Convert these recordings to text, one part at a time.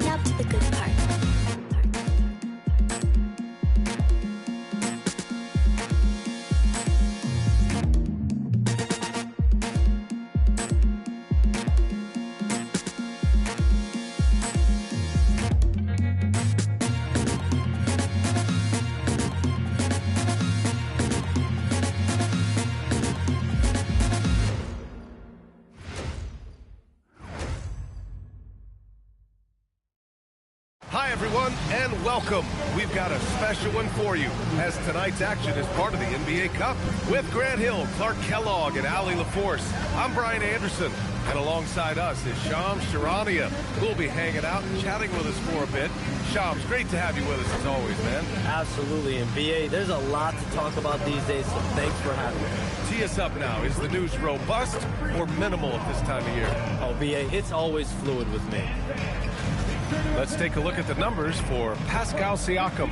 Now to the good part. Hi, everyone, and welcome. We've got a special one for you, as tonight's action is part of the NBA Cup. With Grant Hill, Clark Kellogg, and Ali LaForce, I'm Brian Anderson, and alongside us is Shams Charania, who'll be hanging out and chatting with us for a bit. Shams, great to have you with us as always, man. Absolutely, and BA, there's a lot to talk about these days, so thanks for having me. Tee us up now. Is the news robust or minimal at this time of year? Oh, BA, it's always fluid with me. Let's take a look at the numbers for Pascal Siakam.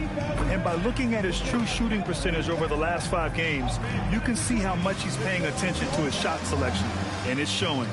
And by looking at his true shooting percentage over the last 5 games, you can see how much he's paying attention to his shot selection, and it's showing.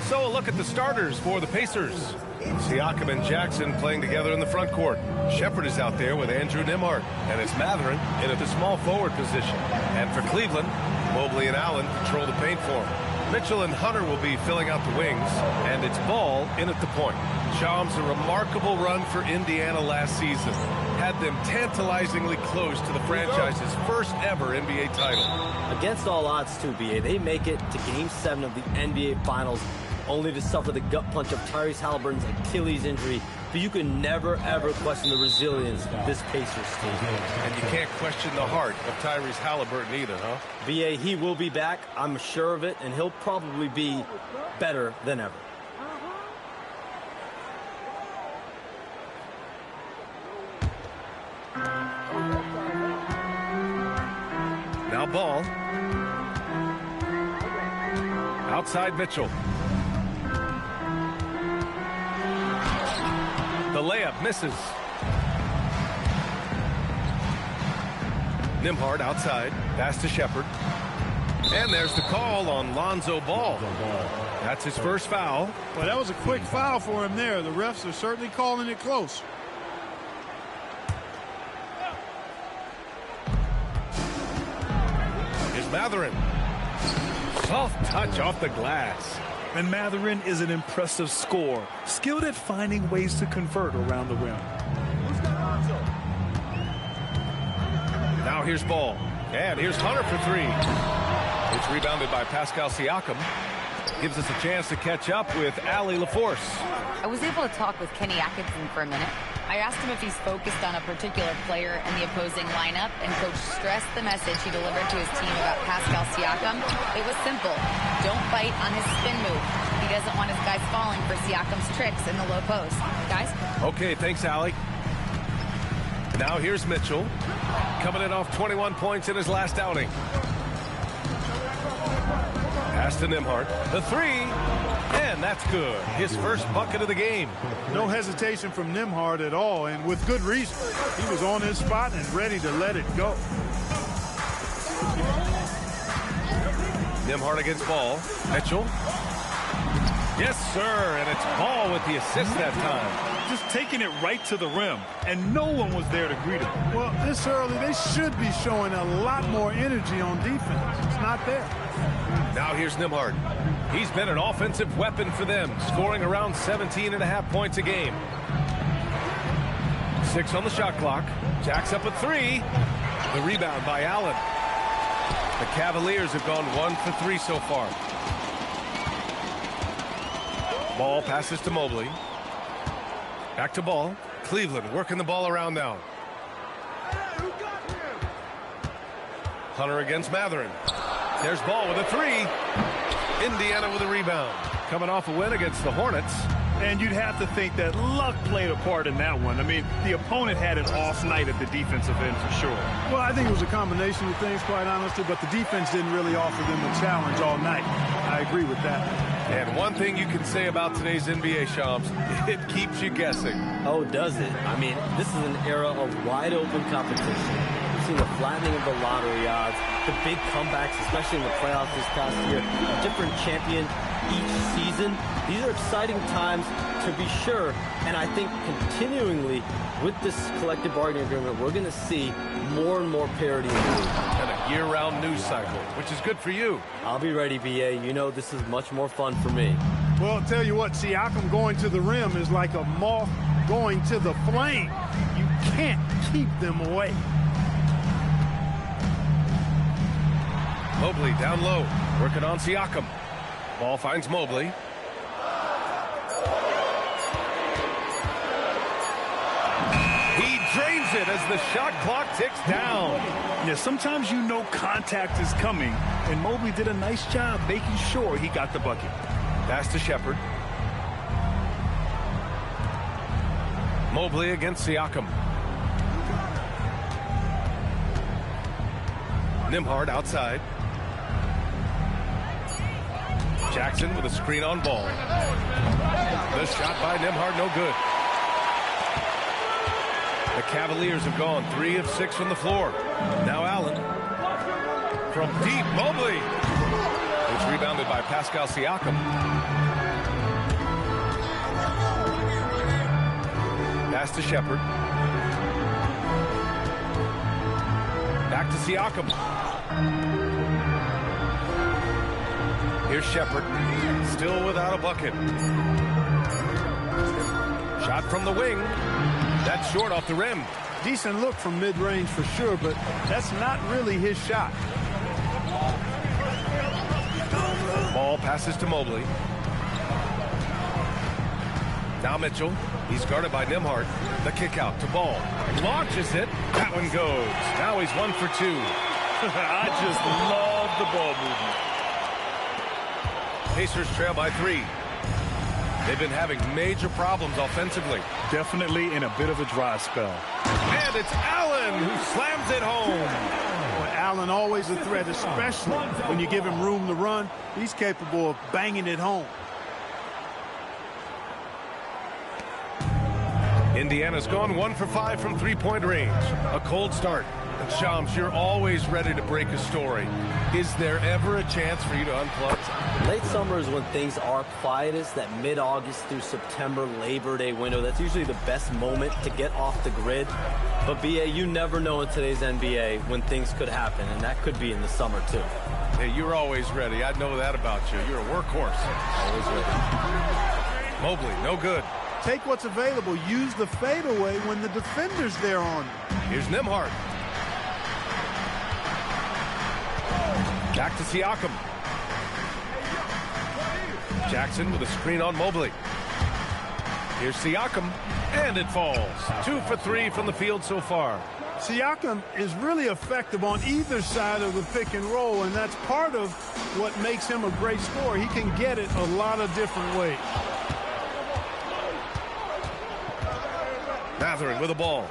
So a look at the starters for the Pacers. Siakam and Jackson playing together in the front court. Shepherd is out there with Andrew Nembhard, and it's Mathurin in at the small forward position. And for Cleveland, Mobley and Allen control the paint for him. Mitchell and Hunter will be filling out the wings, and it's Ball in at the point. Shams, a remarkable run for Indiana last season. Had them tantalizingly close to the franchise's first ever NBA title. Against all odds, too, BA, they make it to Game 7 of the NBA Finals, only to suffer the gut punch of Tyrese Halliburton's Achilles injury. But you can never, ever question the resilience of this Pacers team. And you can't question the heart of Tyrese Halliburton either, huh? BA, he will be back, I'm sure of it, and he'll probably be better than ever. Now Ball. Outside Mitchell. The layup misses. Nembhard outside. Pass to Shepherd. And there's the call on Lonzo Ball. That's his first foul. Well, that was a quick foul for him there. The refs are certainly calling it close. Here's Mathurin. Soft touch off the glass. And Mathurin is an impressive scorer, skilled at finding ways to convert around the rim. Now here's Ball. And here's Hunter for 3. It's rebounded by Pascal Siakam. Gives us a chance to catch up with Ali LaForce. I was able to talk with Kenny Atkinson for a minute. I asked him if he's focused on a particular player in the opposing lineup, and Coach stressed the message he delivered to his team about Pascal Siakam. It was simple. Don't bite on his spin move. He doesn't want his guys falling for Siakam's tricks in the low post. Guys? Okay, thanks, Allie. Now here's Mitchell, coming in off 21 points in his last outing. Pass to Nembhard. The 3, and that's good. His first bucket of the game. No hesitation from Nembhard at all, and with good reason. He was on his spot and ready to let it go. Nembhard against Ball. Mitchell. Yes, sir, and it's Ball with the assist that time. Just taking it right to the rim, and no one was there to greet him. Well, this early, they should be showing a lot more energy on defense. It's not there. Now here's Nembhard. He's been an offensive weapon for them, scoring around 17.5 points a game. 6 on the shot clock. Jacks up at 3. The rebound by Allen. The Cavaliers have gone 1 for 3 so far. Ball passes to Mobley. Back to Ball. Cleveland working the ball around now. Hunter against Mathurin. There's Ball with a 3. Indiana with a rebound. Coming off a win against the Hornets. And you'd have to think that luck played a part in that one. I mean, the opponent had an off night at the defensive end for sure. Well, I think it was a combination of things, quite honestly, but the defense didn't really offer them a challenge all night. I agree with that. And one thing you can say about today's NBA, Shams, it keeps you guessing. Oh, does it? I mean, this is an era of wide-open competition. seen the flattening of the lottery odds, the big comebacks, especially in the playoffs this past year, a different champion each season. These are exciting times to be sure, and I think continuingly with this collective bargaining agreement, we're going to see more and more parity in the league. And a year-round news cycle, which is good for you. I'll be ready, BA. You know this is much more fun for me. Well, I'll tell you what, Siakam going to the rim is like a moth going to the flame. You can't keep them away. Mobley down low, working on Siakam. Ball finds Mobley. He drains it as the shot clock ticks down. Yeah, sometimes you know contact is coming, and Mobley did a nice job making sure he got the bucket. Pass to Shepherd. Mobley against Siakam. Nembhard outside. Jackson with a screen on ball. The shot by Nembhard, no good. The Cavaliers have gone 3 of 6 from the floor. Now Allen. From deep, Mobley. It's rebounded by Pascal Siakam. Pass to Shepherd. Back to Siakam. Here's Shepherd. Still without a bucket. Shot from the wing. That's short off the rim. Decent look from mid-range for sure, but that's not really his shot. Ball passes to Mobley. Now Mitchell. He's guarded by Nembhard. The kick out to Ball. Launches it. That one goes. Now he's 1 for 2. I just love the ball movement. Pacers trail by 3. They've been having major problems offensively. Definitely in a bit of a dry spell. And it's Allen who slams it home. Boy, Allen always a threat, especially when you give him room to run. He's capable of banging it home. Indiana's gone 1 for 5 from three-point range. A cold start. And Shams, you're always ready to break a story. Is there ever a chance for you to unplug? Late summer is when things are quietest, that mid-August through September Labor Day window. That's usually the best moment to get off the grid. But, BA, you never know in today's NBA when things could happen, and that could be in the summer, too. Hey, you're always ready. I know that about you. You're a workhorse. Always ready. Mobley, no good. Take what's available. Use the fadeaway when the defender's there on you. Here's Nembhard. Back to Siakam. Jackson with a screen on Mobley. Here's Siakam, and it falls. 2 for 3 from the field so far. Siakam is really effective on either side of the pick and roll, and that's part of what makes him a great scorer. He can get it a lot of different ways. Mathurin with the ball.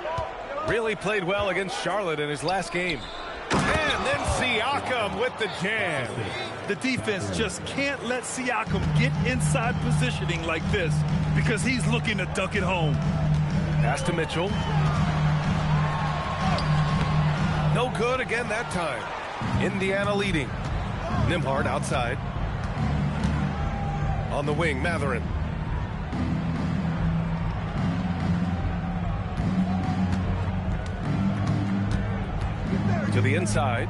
Really played well against Charlotte in his last game. And then Siakam with the jam. The defense just can't let Siakam get inside positioning like this because he's looking to duck it home. Pass to Mitchell. No good again that time. Indiana leading. Nembhard outside. On the wing, Mathurin. To the inside.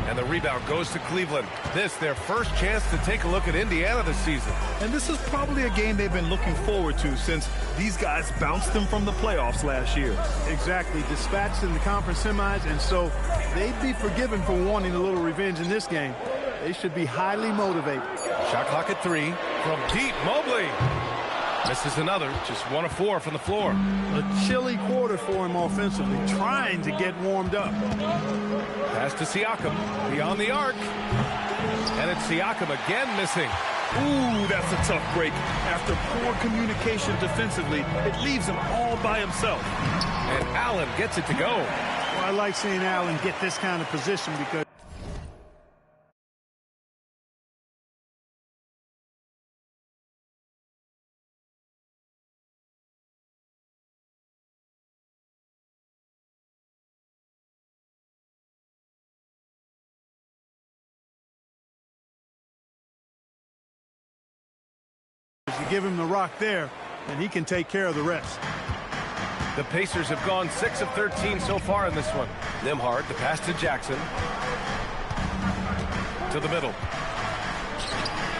And the rebound goes to Cleveland. This, their first chance to take a look at Indiana this season. And this is probably a game they've been looking forward to since these guys bounced them from the playoffs last year. Exactly. Dispatched in the conference semis, and so they'd be forgiven for wanting a little revenge in this game. They should be highly motivated. Shot clock at 3. From deep, Mobley. Misses another, just 1 of 4 from the floor. A chilly quarter for him offensively, trying to get warmed up. Pass to Siakam, beyond the arc. And it's Siakam again missing. Ooh, that's a tough break. After poor communication defensively, it leaves him all by himself. And Allen gets it to go. Well, I like seeing Allen get this kind of position because give him the rock there, and he can take care of the rest. The Pacers have gone 6 of 13 so far in this one. Nembhard, the pass to Jackson. To the middle.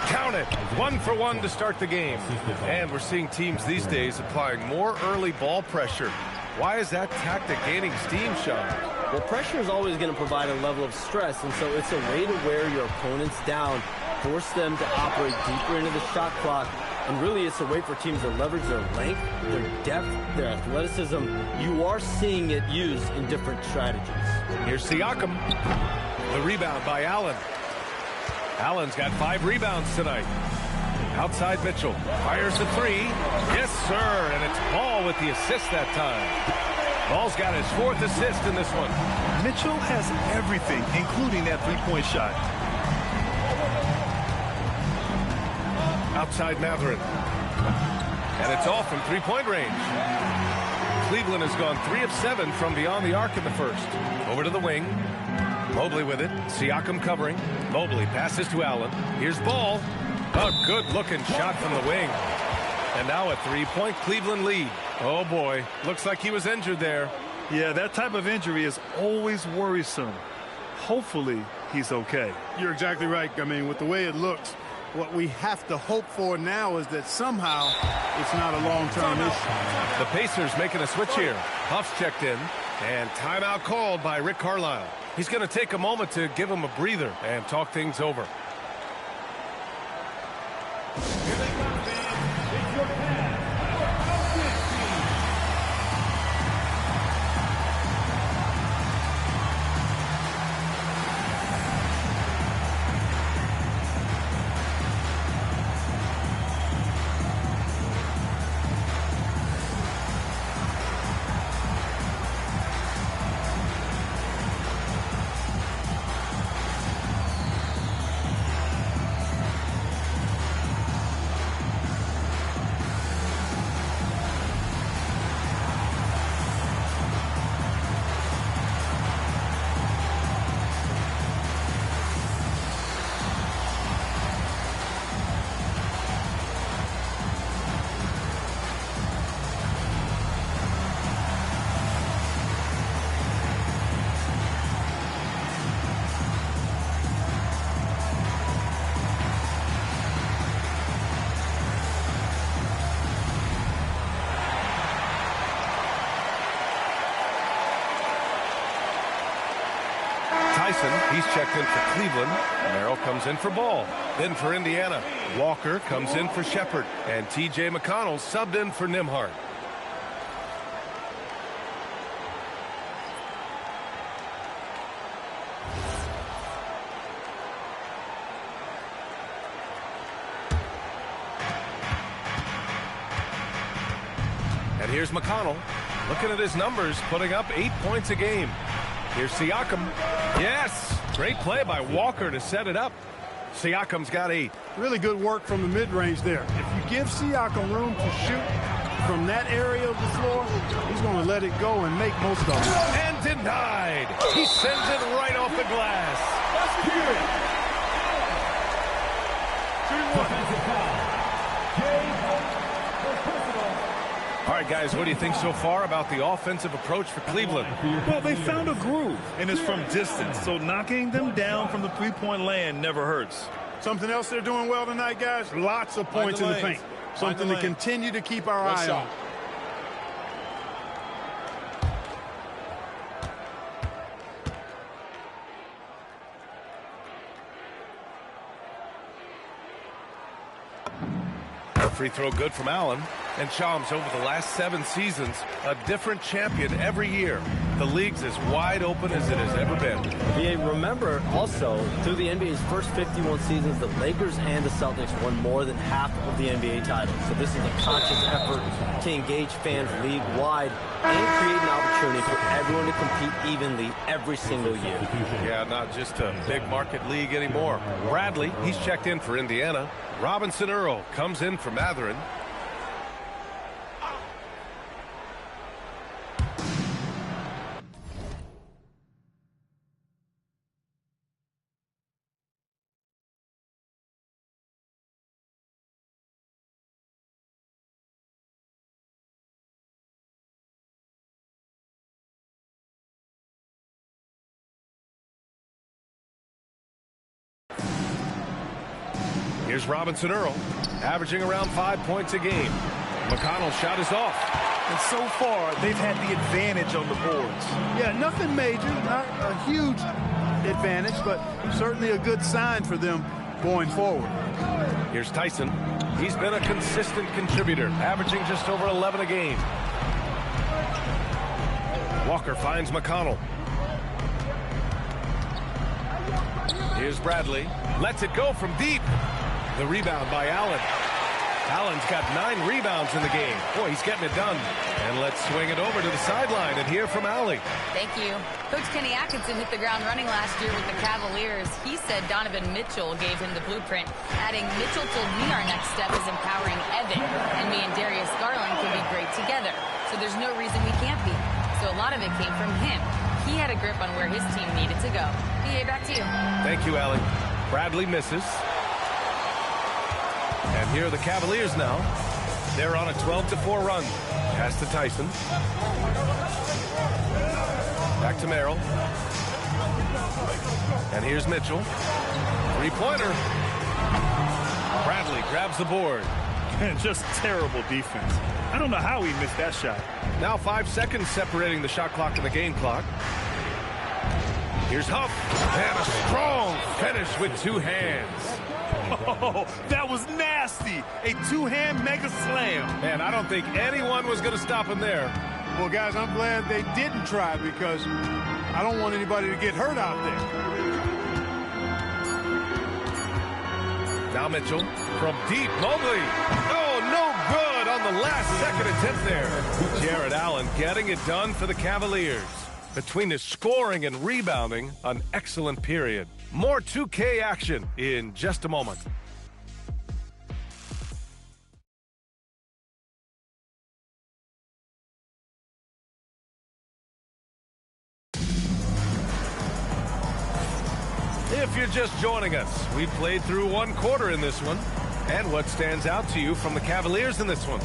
Count it. 1 for 1 to start the game. And we're seeing teams these days applying more early ball pressure. Why is that tactic gaining steam, Sean? Well, pressure is always going to provide a level of stress, and so it's a way to wear your opponents down, force them to operate deeper into the shot clock, and really it's a way for teams to leverage their length, their depth, their athleticism. You are seeing it used in different strategies. Here's Siakam. The rebound by Allen. Allen's got 5 rebounds tonight. Outside Mitchell. Fires the 3. Yes, sir. And it's Ball with the assist that time. Ball's got his 4th assist in this one. Mitchell has everything, including that three-point shot. Outside Matherin. And it's off from three-point range. Cleveland has gone 3 of 7 from beyond the arc in the first. Over to the wing. Mobley with it. Siakam covering. Mobley passes to Allen. Here's Ball. A good-looking shot from the wing. And now a 3-point Cleveland lead. Oh, boy. Looks like he was injured there. Yeah, that type of injury is always worrisome. Hopefully, he's okay. You're exactly right. I mean, with the way it looks, what we have to hope for now is that somehow it's not a long-term issue. The Pacers making a switch here. Huff's checked in. And timeout called by Rick Carlisle. He's going to take a moment to give him a breather and talk things over. He's checked in for Cleveland. Merrill comes in for Ball. Then for Indiana, Walker comes in for Shepard. And T.J. McConnell subbed in for Nembhard. And here's McConnell. Looking at his numbers, putting up 8 points a game. Here's Siakam. Yes! Great play by Walker to set it up. Siakam's got 8. Really good work from the mid-range there. If you give Siakam room to shoot from that area of the floor, he's going to let it go and make most of it. And denied. He sends it right off the glass. That's good. All right, guys, what do you think so far about the offensive approach for Cleveland? Well, they found a groove, and it's from distance, so knocking them down from the three-point land never hurts. Something else they're doing well tonight, guys? Lots of points in the paint. Something to continue to keep our eye on. Free throw good from Allen. And Shams, over the last 7 seasons, a different champion every year. The league's as wide open as it has ever been. Yeah, remember also, through the NBA's first 51 seasons, the Lakers and the Celtics won more than half of the NBA titles. So this is a conscious effort to engage fans league-wide and create an opportunity for everyone to compete evenly every single year. Yeah, not just a big market league anymore. Bradley, he's checked in for Indiana. Robinson Earl comes in for Matherin. Here's Robinson Earl, averaging around 5 points a game. McConnell's shot is off. And so far, they've had the advantage on the boards. Yeah, nothing major, not a huge advantage, but certainly a good sign for them going forward. Here's Tyson. He's been a consistent contributor, averaging just over 11 a game. Walker finds McConnell. Here's Bradley. Lets it go from deep. The rebound by Allen. Allen's got 9 rebounds in the game. Boy, he's getting it done. And let's swing it over to the sideline and hear from Allie. Thank you. Coach Kenny Atkinson hit the ground running last year with the Cavaliers. He said Donovan Mitchell gave him the blueprint, adding, Mitchell told me our next step is empowering Evan, and me and Darius Garland can be great together. So there's no reason we can't be. So a lot of it came from him. He had a grip on where his team needed to go. PA, back to you. Thank you, Allie. Bradley misses. And here are the Cavaliers now. They're on a 12-4 run. Pass to Tyson. Back to Merrill. And here's Mitchell. Three-pointer. Bradley grabs the board. Just terrible defense. I don't know how he missed that shot. Now 5 seconds separating the shot clock and the game clock. Here's Huff. And a strong finish with 2 hands. Oh, that was nasty. A 2-hand mega slam. Man, I don't think anyone was going to stop him there. Well, guys, I'm glad they didn't try because I don't want anybody to get hurt out there. Now Mitchell from deep. Mobley. Oh, no good on the last second attempt there. Jared Allen getting it done for the Cavaliers. Between his scoring and rebounding, an excellent period. More 2K action in just a moment. If you're just joining us, we played through 1 quarter in this one. And what stands out to you from the Cavaliers in this one?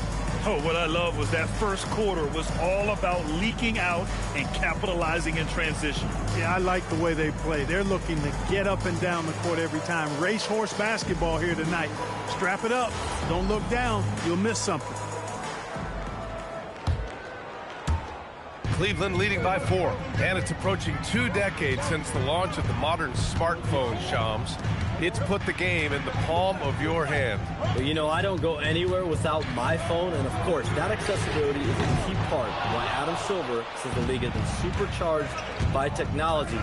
Oh, what I love was that first quarter was all about leaking out and capitalizing in transition. Yeah, I like the way they play. They're looking to get up and down the court every time. Racehorse basketball here tonight. Strap it up. Don't look down. You'll miss something. Cleveland leading by 4. And it's approaching 2 decades since the launch of the modern smartphone, Shams. It's put the game in the palm of your hand. Well, you know, I don't go anywhere without my phone, and of course, that accessibility is a key part of why Adam Silver says the league has been supercharged by technology.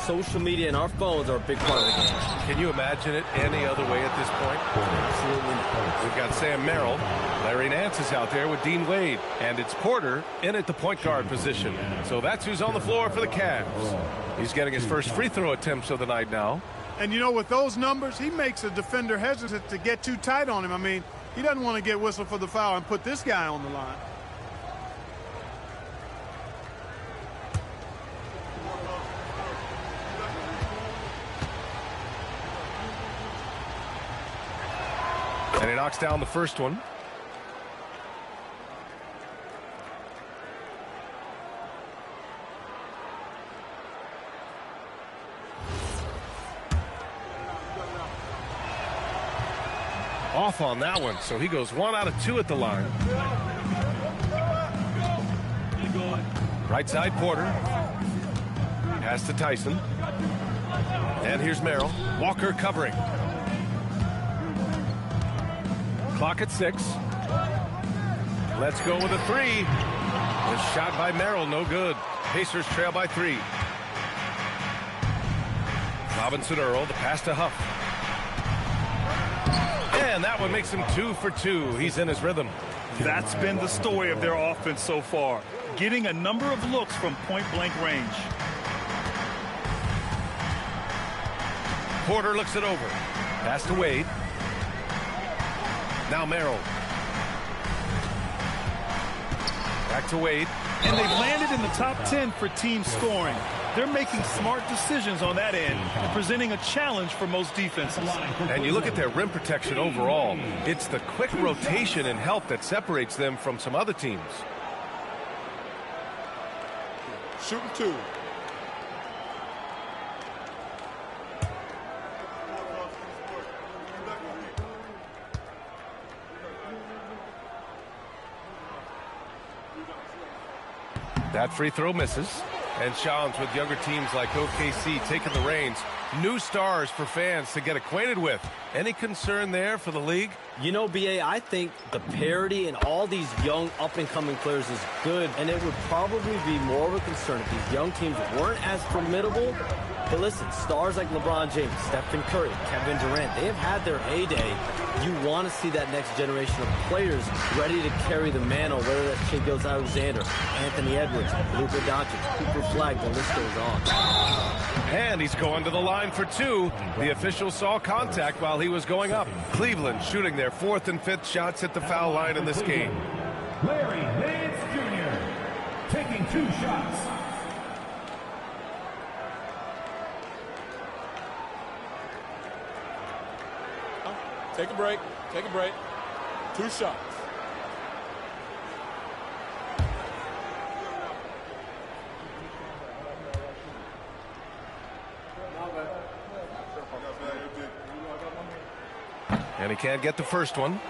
Social media and our phones are a big part of the game. Can you imagine it any other way at this point? Absolutely not. We've got Sam Merrill. Larry Nance is out there with Dean Wade. And it's Porter in at the point guard position. So that's who's on the floor for the Cavs. He's getting his first free throw attempts of the night now. And, you know, with those numbers, he makes a defender hesitant to get too tight on him. I mean, he doesn't want to get whistled for the foul and put this guy on the line. And he knocks down the first one. Off on that one, so he goes 1 out of 2 at the line. Right side, Porter. Pass to Tyson. And here's Merrill. Walker covering. Clock at 6. Let's go with a 3. The shot by Merrill, no good. Pacers trail by 3. Robinson Earl, the pass to Huff. And that one makes him 2 for 2. He's in his rhythm. That's been the story of their offense so far, getting a number of looks from point-blank range. Porter looks it over. Pass to Wade. Now Merrill. Back to Wade. And they've landed in the top 10 for team scoring. They're making smart decisions on that end and presenting a challenge for most defenses. And you look at their rim protection overall. It's the quick rotation and help that separates them from some other teams. Shooting 2. That free throw misses. And Shams, with younger teams like OKC taking the reins, new stars for fans to get acquainted with. Any concern there for the league? You know, BA, I think the parity in all these young up-and-coming players is good, and it would probably be more of a concern if these young teams weren't as formidable. But listen, stars like LeBron James, Stephen Curry, Kevin Durant, they have had their heyday. You want to see that next generation of players ready to carry the mantle, whether that's Shai Gilgeous-Alexander, Anthony Edwards, Luka Doncic, Cooper Flag, the list goes on. And he's going to the line for two. The official saw contact while he was going up. Cleveland shooting their 4th and 5th shots at the foul line in this game. Larry Nance Jr. taking 2 shots. Take a break. Take a break. 2 shots. And he can't get the first one.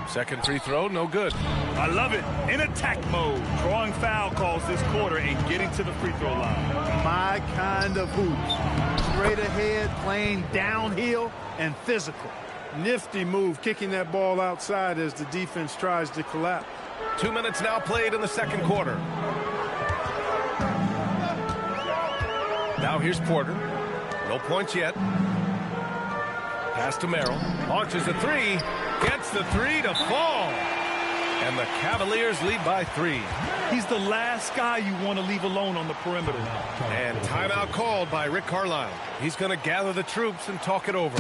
Second free throw, no good. I love it. In attack mode, drawing foul calls this quarter and getting to the free throw line. My kind of hoops. Straight ahead, playing downhill, and physical. Nifty move, kicking that ball outside as the defense tries to collapse. 2 minutes now played in the second quarter. Now here's Porter. No points yet. Pass to Merrill. Launches a three. Gets the three to fall. And the Cavaliers lead by 3. He's the last guy you want to leave alone on the perimeter. And timeout called by Rick Carlisle. He's going to gather the troops and talk it over.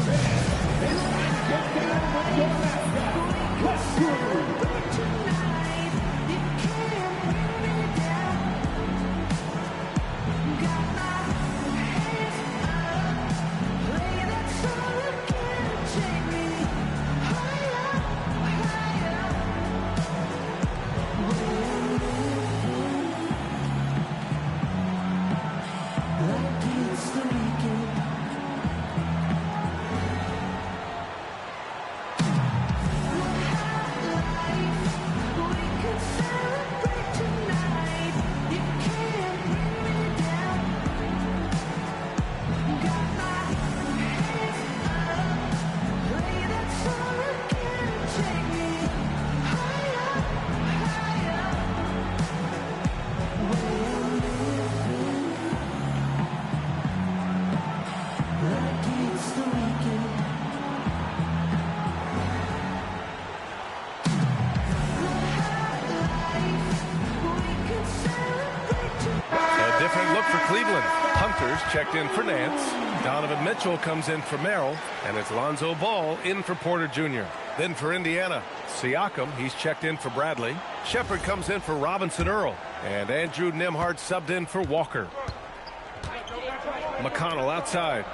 Checked in for Nance. Donovan Mitchell comes in for Merrill. And it's Lonzo Ball in for Porter Jr. Then for Indiana, Siakam, he's checked in for Bradley. Shepard comes in for Robinson Earl. And Andrew Nembhard subbed in for Walker. McConnell outside.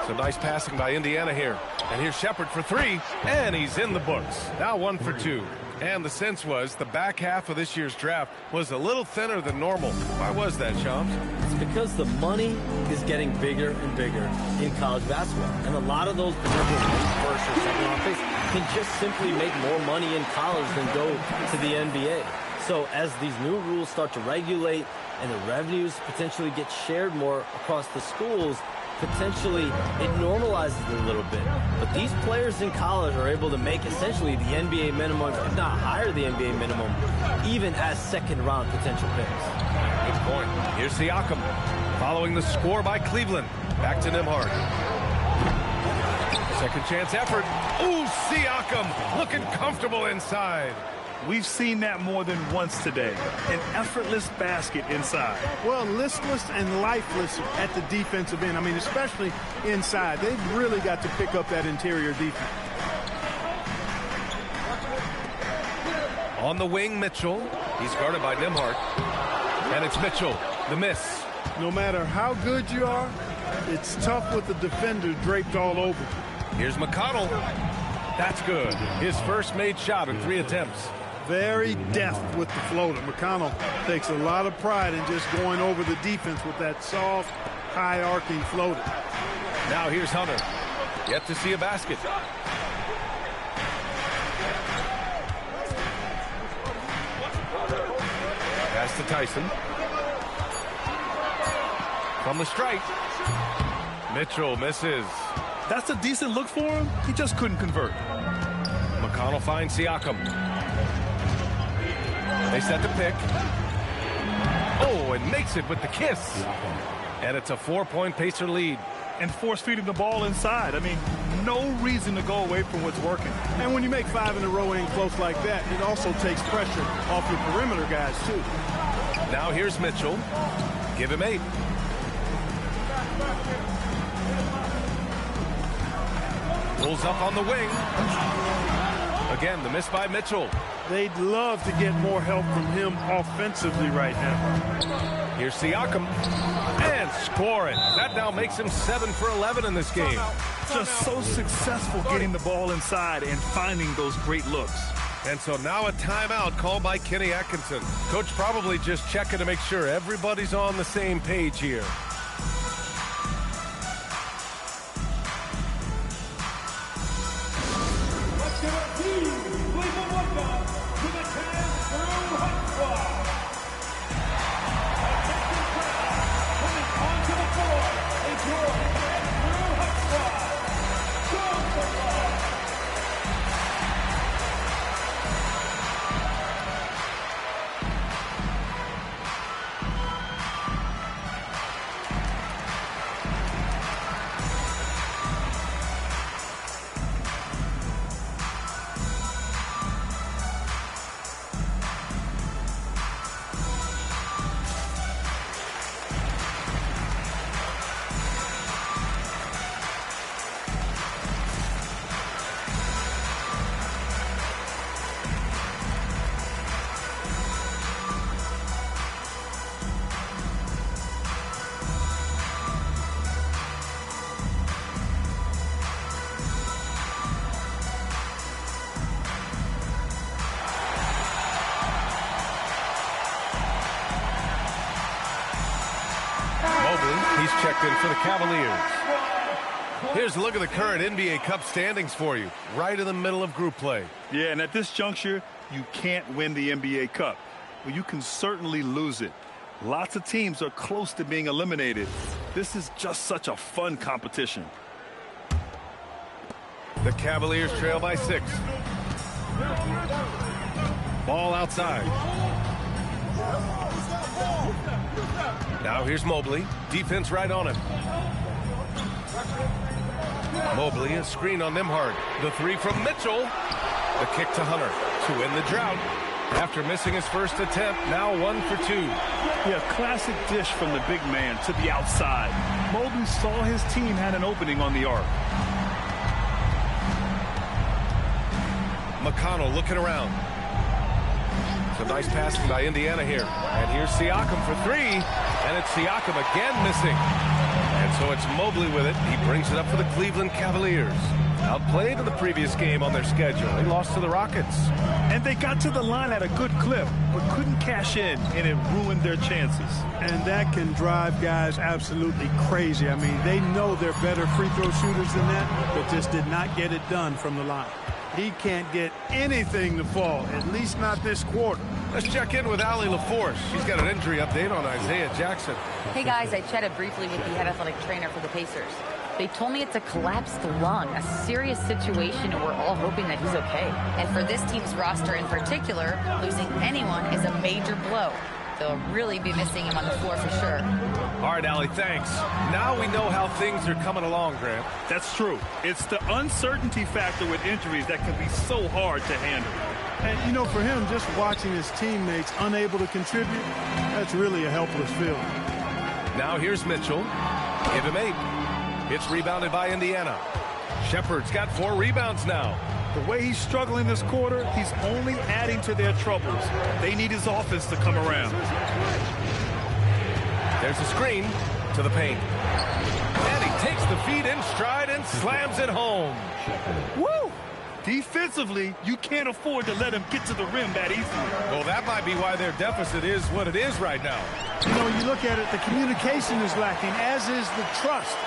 Some nice passing by Indiana here. And here's Shepard for 3. And he's in the books. Now 1 for 2. And the sense was the back half of this year's draft was a little thinner than normal. Why was that, Shams? It's because the money is getting bigger and bigger in college basketball. And a lot of those potential first or second round picks can just simply make more money in college than go to the NBA. So as these new rules start to regulate and the revenues potentially get shared more across the schools, potentially it normalizes it a little bit. But these players in college are able to make essentially the NBA minimum, if not higher the NBA minimum, even as second-round potential picks. Good point. Here's Siakam following the score by Cleveland. Back to Nembhard. Second chance effort. Ooh, Siakam looking comfortable inside. We've seen that more than once today. An effortless basket inside. Well, listless and lifeless at the defensive end. I mean, especially inside. They've really got to pick up that interior defense. On the wing, Mitchell. He's guarded by Nembhard. And it's Mitchell. The miss. No matter how good you are, it's tough with the defender draped all over. Here's McConnell. That's good. His first made shot in 3 attempts. Very deft with the floater. McConnell takes a lot of pride in just going over the defense with that soft, high-arcing floater. Now here's Hunter. Yet to see a basket. Pass to Tyson. From the stripe. Mitchell misses. That's a decent look for him. He just couldn't convert. McConnell finds Siakam. They set the pick. Oh, and makes it with the kiss. And it's a 4-point Pacer lead. And force feeding the ball inside. I mean, no reason to go away from what's working. And when you make 5 in a row in close like that, it also takes pressure off your perimeter guys, too. Now here's Mitchell. Give him 8. Pulls up on the wing. Again, the miss by Mitchell. They'd love to get more help from him offensively right now. Here's Siakam. And scoring. That now makes him 7 for 11 in this game. Just so successful getting the ball inside and finding those great looks. And so now a timeout called by Kenny Atkinson. Coach probably just checking to make sure everybody's on the same page here. He's checked in for the Cavaliers. Here's a look at the current NBA Cup standings for you, right in the middle of group play. Yeah, and at this juncture, you can't win the NBA Cup. Well, you can certainly lose it. Lots of teams are close to being eliminated. This is just such a fun competition. The Cavaliers trail by 6. Ball outside. Now here's Mobley. Defense right on him. Mobley, a screen on Nembhard. The 3 from Mitchell. The kick to Hunter to win the drought. After missing his first attempt, now 1 for 2. Yeah, classic dish from the big man to the outside. Mobley saw his team had an opening on the arc. McConnell looking around. It's a nice passing by Indiana here. And here's Siakam for 3. And it's Siakam again missing. And so it's Mobley with it. He brings it up for the Cleveland Cavaliers. Outplayed in the previous game on their schedule. They lost to the Rockets. And they got to the line at a good clip, but couldn't cash in, and it ruined their chances. And that can drive guys absolutely crazy. I mean, they know they're better free throw shooters than that, but just did not get it done from the line. He can't get anything to fall, at least not this quarter. Let's check in with Allie LaForce. She's got an injury update on Isaiah Jackson. Hey guys, I chatted briefly with the head athletic trainer for the Pacers. They told me it's a collapsed lung, a serious situation, and we're all hoping that he's okay. And for this team's roster in particular, losing anyone is a major blow. They'll really be missing him on the floor for sure. All right, Allie, thanks. Now we know how things are coming along, Grant. That's true. It's the uncertainty factor with injuries that can be so hard to handle. And, you know, for him, just watching his teammates unable to contribute, that's really a helpless feeling. Now here's Mitchell. Give him 8. It's rebounded by Indiana. Shepard's got 4 rebounds now. The way he's struggling this quarter, he's only adding to their troubles. They need his offense to come around. There's a screen to the paint. And he takes the feed in stride and slams it home. Woo! Defensively, you can't afford to let him get to the rim that easily. Well, that might be why their deficit is what it is right now. You know, you look at it, the communication is lacking, as is the trust.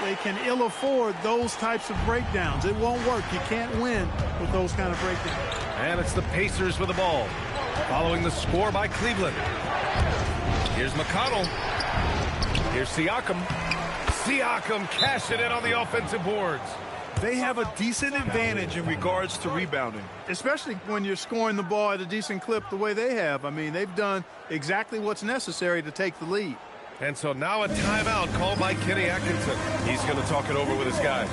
They can ill afford those types of breakdowns. It won't work. You can't win with those kind of breakdowns. And it's the Pacers with the ball, following the score by Cleveland. Here's McConnell. Here's Siakam. Siakam cashing in on the offensive boards. They have a decent advantage in regards to rebounding. Especially when you're scoring the ball at a decent clip the way they have. I mean, they've done exactly what's necessary to take the lead. And so now a timeout called by Kenny Atkinson. He's going to talk it over with his guys.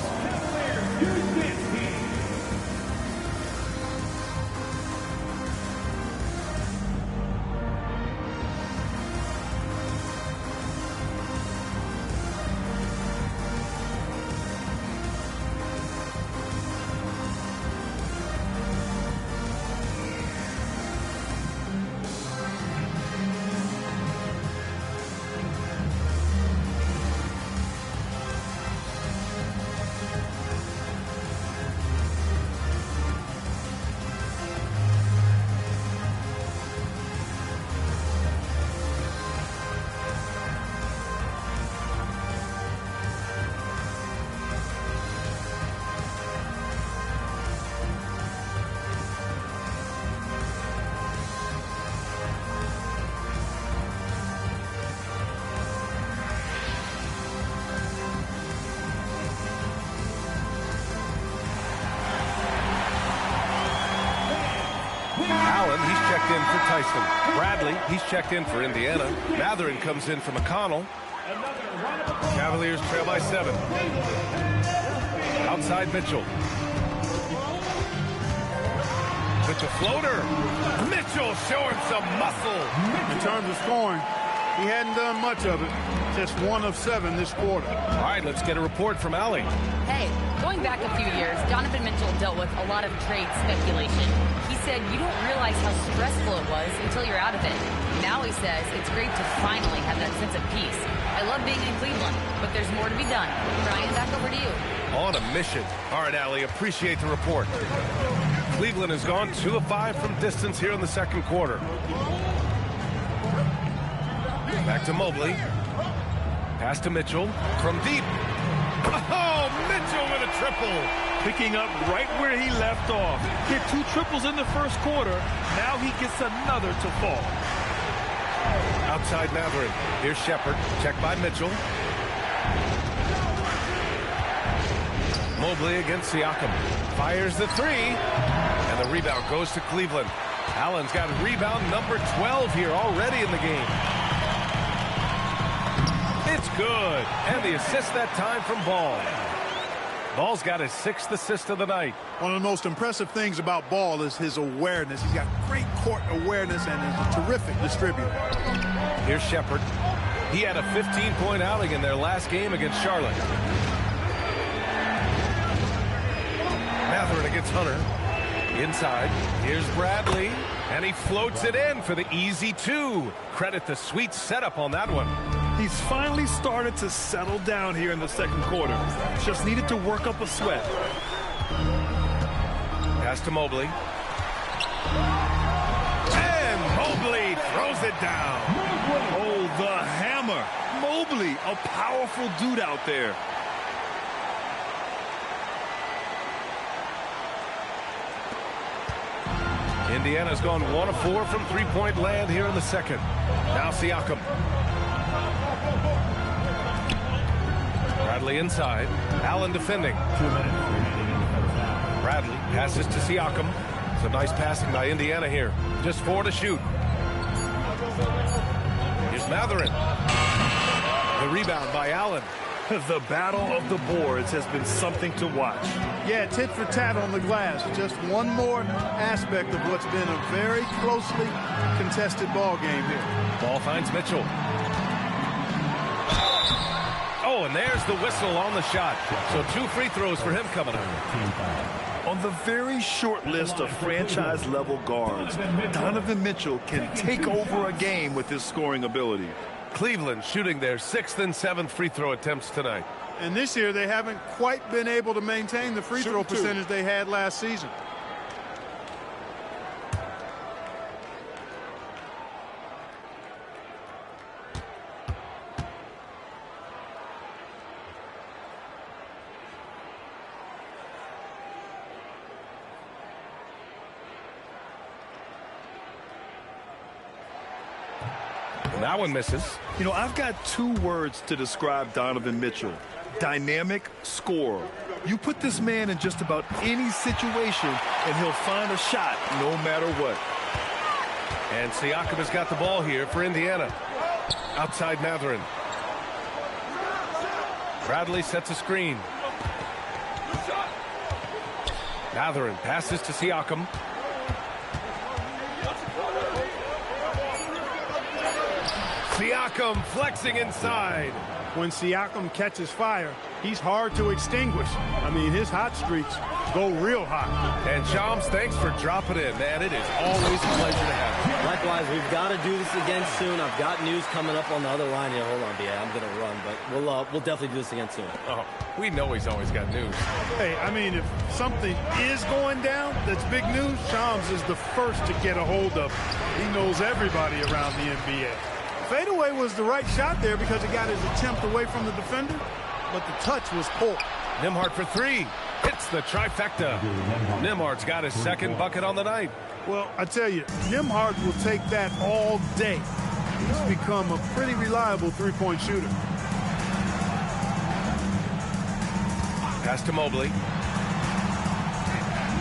Allen, he's checked in for Tyson. Bradley, he's checked in for Indiana. Mathurin comes in for McConnell. Cavaliers trail by 7. Outside Mitchell. Mitchell floater. Mitchell showing some muscle. In terms of scoring, he hadn't done much of it. Just 1 of 7 this quarter. All right, let's get a report from Allie. Hey, going back a few years, Donovan Mitchell dealt with a lot of trade speculation. He said you don't realize how stressful it was until you're out of it. Now he says it's great to finally have that sense of peace. I love being in Cleveland, but there's more to be done. Brian, back over to you. On a mission. All right, Allie, appreciate the report. Cleveland has gone 2 of 5 from distance here in the second quarter. Back to Mobley. Pass to Mitchell from deep. Oh, Mitchell with a triple. Picking up right where he left off. Hit 2 triples in the first quarter. Now he gets another to fall. Outside Mathurin. Here's Shepard. Checked by Mitchell. Mobley against Siakam. Fires the 3. And the rebound goes to Cleveland. Allen's got rebound number 12 here already in the game. It's good. And the assist that time from Ball. Ball's got his 6th assist of the night. One of the most impressive things about Ball is his awareness. He's got great court awareness and is a terrific distributor. Here's Shepard. He had a 15-point outing in their last game against Charlotte. Mathurin against Hunter. Inside. Here's Bradley. And he floats it in for the easy 2. Credit the sweet setup on that one. He's finally started to settle down here in the second quarter. Just needed to work up a sweat. Pass to Mobley. And Mobley throws it down. Oh, the hammer. Mobley, a powerful dude out there. Indiana's gone 1 of 4 from three-point land here in the second. Now Siakam. Bradley inside. Allen defending. 2 minutes remaining in the first half. Bradley passes to Siakam. Some nice passing by Indiana here. Just 4 to shoot. Here's Mathurin. The rebound by Allen. The battle of the boards has been something to watch. Yeah, tit for tat on the glass. Just one more aspect of what's been a very closely contested ball game here. Ball finds Mitchell. Oh, and there's the whistle on the shot. So 2 free throws for him coming up. On the very short list of franchise-level guards, Donovan Mitchell can take over a game with his scoring ability. Cleveland shooting their 6th and 7th free throw attempts tonight. And this year, they haven't quite been able to maintain the free throw percentage they had last season. And that one misses. You know, I've got 2 words to describe Donovan Mitchell. Dynamic scorer. You put this man in just about any situation, and he'll find a shot no matter what. And Siakam has got the ball here for Indiana. Outside Mathurin. Bradley sets a screen. Mathurin passes to Siakam. Siakam flexing inside. When Siakam catches fire, he's hard to extinguish. I mean, his hot streaks go real hot. And Shams, thanks for dropping in, man. It is always a pleasure to have you. Likewise, we've got to do this again soon. I've got news coming up on the other line here. Hold on, I'm going to run, but we'll definitely do this again soon. Oh, we know he's always got news. Hey, I mean, if something is going down that's big news, Shams is the first to get a hold of it. He knows everybody around the NBA. Fadeaway was the right shot there because he got his attempt away from the defender, but the touch was poor. Nembhard for 3. Hits the trifecta. Nembhard's got his 2nd bucket on the night. Well, I tell you, Nembhard will take that all day. He's become a pretty reliable three-point shooter. Pass to Mobley.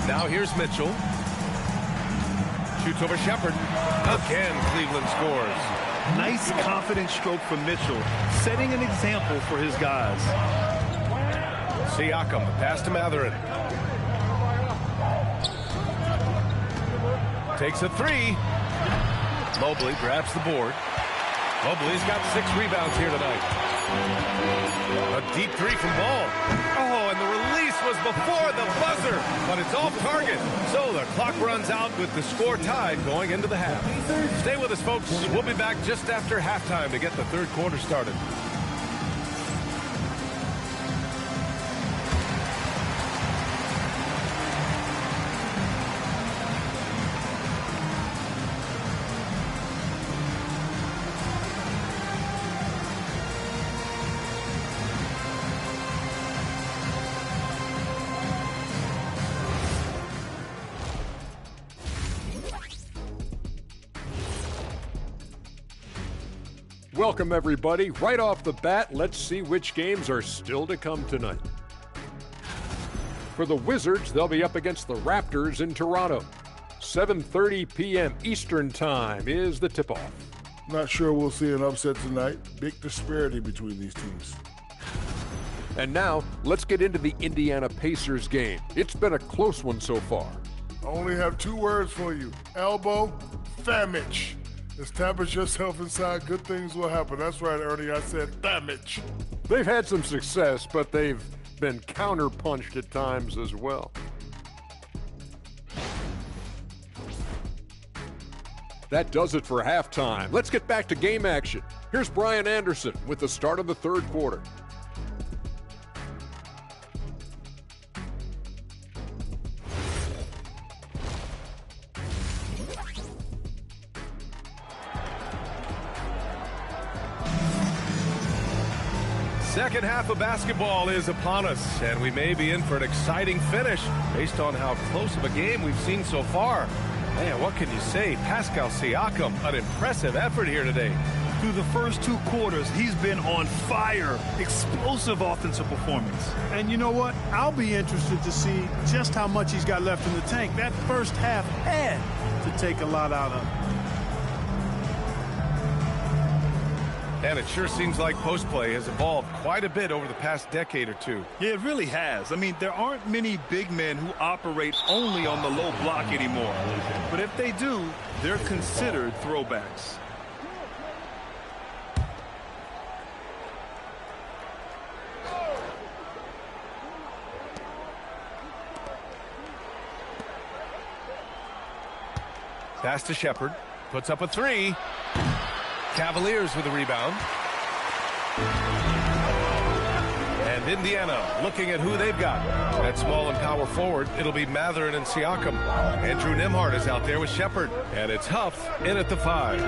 Now here's Mitchell. Shoots over Shepherd. Again, Cleveland scores. Nice, confident stroke from Mitchell, setting an example for his guys. Siakam, pass to Mathurin. Takes a 3. Mobley grabs the board. Mobley's got 6 rebounds here tonight. A deep 3 from Ball. Oh, and the release was before the buzzer, but it's off target. So the clock runs out with the score tied going into the half. Stay with us, folks. We'll be back just after halftime to get the 3rd quarter started. Welcome, everybody. Right off the bat, let's see which games are still to come tonight. For the Wizards, they'll be up against the Raptors in Toronto. 7:30 p.m. Eastern Time is the tip-off. Not sure we'll see an upset tonight. Big disparity between these teams. And now, let's get into the Indiana Pacers game. It's been a close one so far. I only have 2 words for you. Elbow, damage. Establish yourself inside, good things will happen. That's right, Ernie, I said damage. They've had some success, but they've been counter-punched at times as well. That does it for halftime. Let's get back to game action. Here's Brian Anderson with the start of the 3rd quarter. Second half of basketball is upon us, and we may be in for an exciting finish based on how close of a game we've seen so far. Man, what can you say? Pascal Siakam, an impressive effort here today. Through the first 2 quarters, he's been on fire. Explosive offensive performance. And you know what? I'll be interested to see just how much he's got left in the tank. That first half had to take a lot out of him. And it sure seems like post play has evolved quite a bit over the past decade or 2. Yeah, it really has. I mean, there aren't many big men who operate only on the low block anymore. But if they do, they're considered throwbacks. Pass to Shepherd. Puts up a 3. Cavaliers with a rebound. And Indiana looking at who they've got. At small and power forward, it'll be Matherin and Siakam. Andrew Nembhard is out there with Shepherd. And it's Huff in at the 5.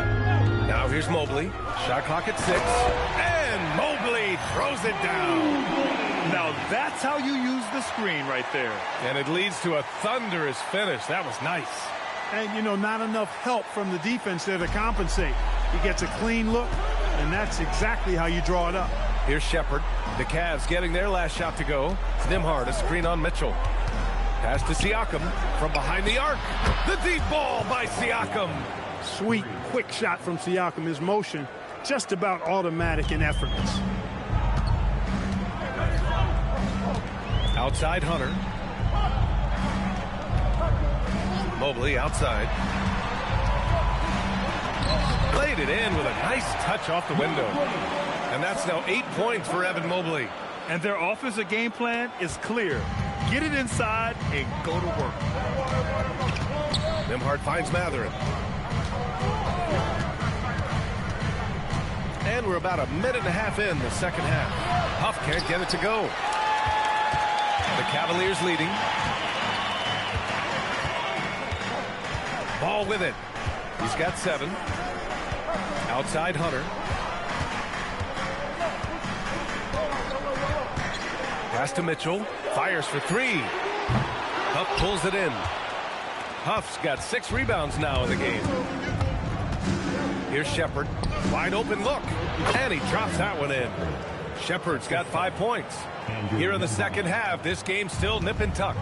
Now here's Mobley. Shot clock at 6. And Mobley throws it down. Now that's how you use the screen right there. And it leads to a thunderous finish. That was nice. And, you know, not enough help from the defense there to compensate. He gets a clean look, and that's exactly how you draw it up. Here's Shepherd. The Cavs getting their last shot to go. Nembhard, a screen on Mitchell. Pass to Siakam from behind the arc. The deep ball by Siakam. Sweet, quick shot from Siakam. His motion just about automatic and effortless. Outside Hunter. Mobley outside. Played it in with a nice touch off the window. And that's now 8 points for Evan Mobley. And their offensive game plan is clear. Get it inside and go to work. Nembhard finds Matherin. And we're about a minute and a half in the second half. Huff can't get it to go. The Cavaliers leading. Ball with it. He's got 7. Outside Hunter. Pass to Mitchell. Fires for 3. Huff pulls it in. Huff's got 6 rebounds now in the game. Here's Shepherd. Wide open look. And he drops that one in. Shepherd's got 5 points. Here in the second half, this game's still nip and tuck.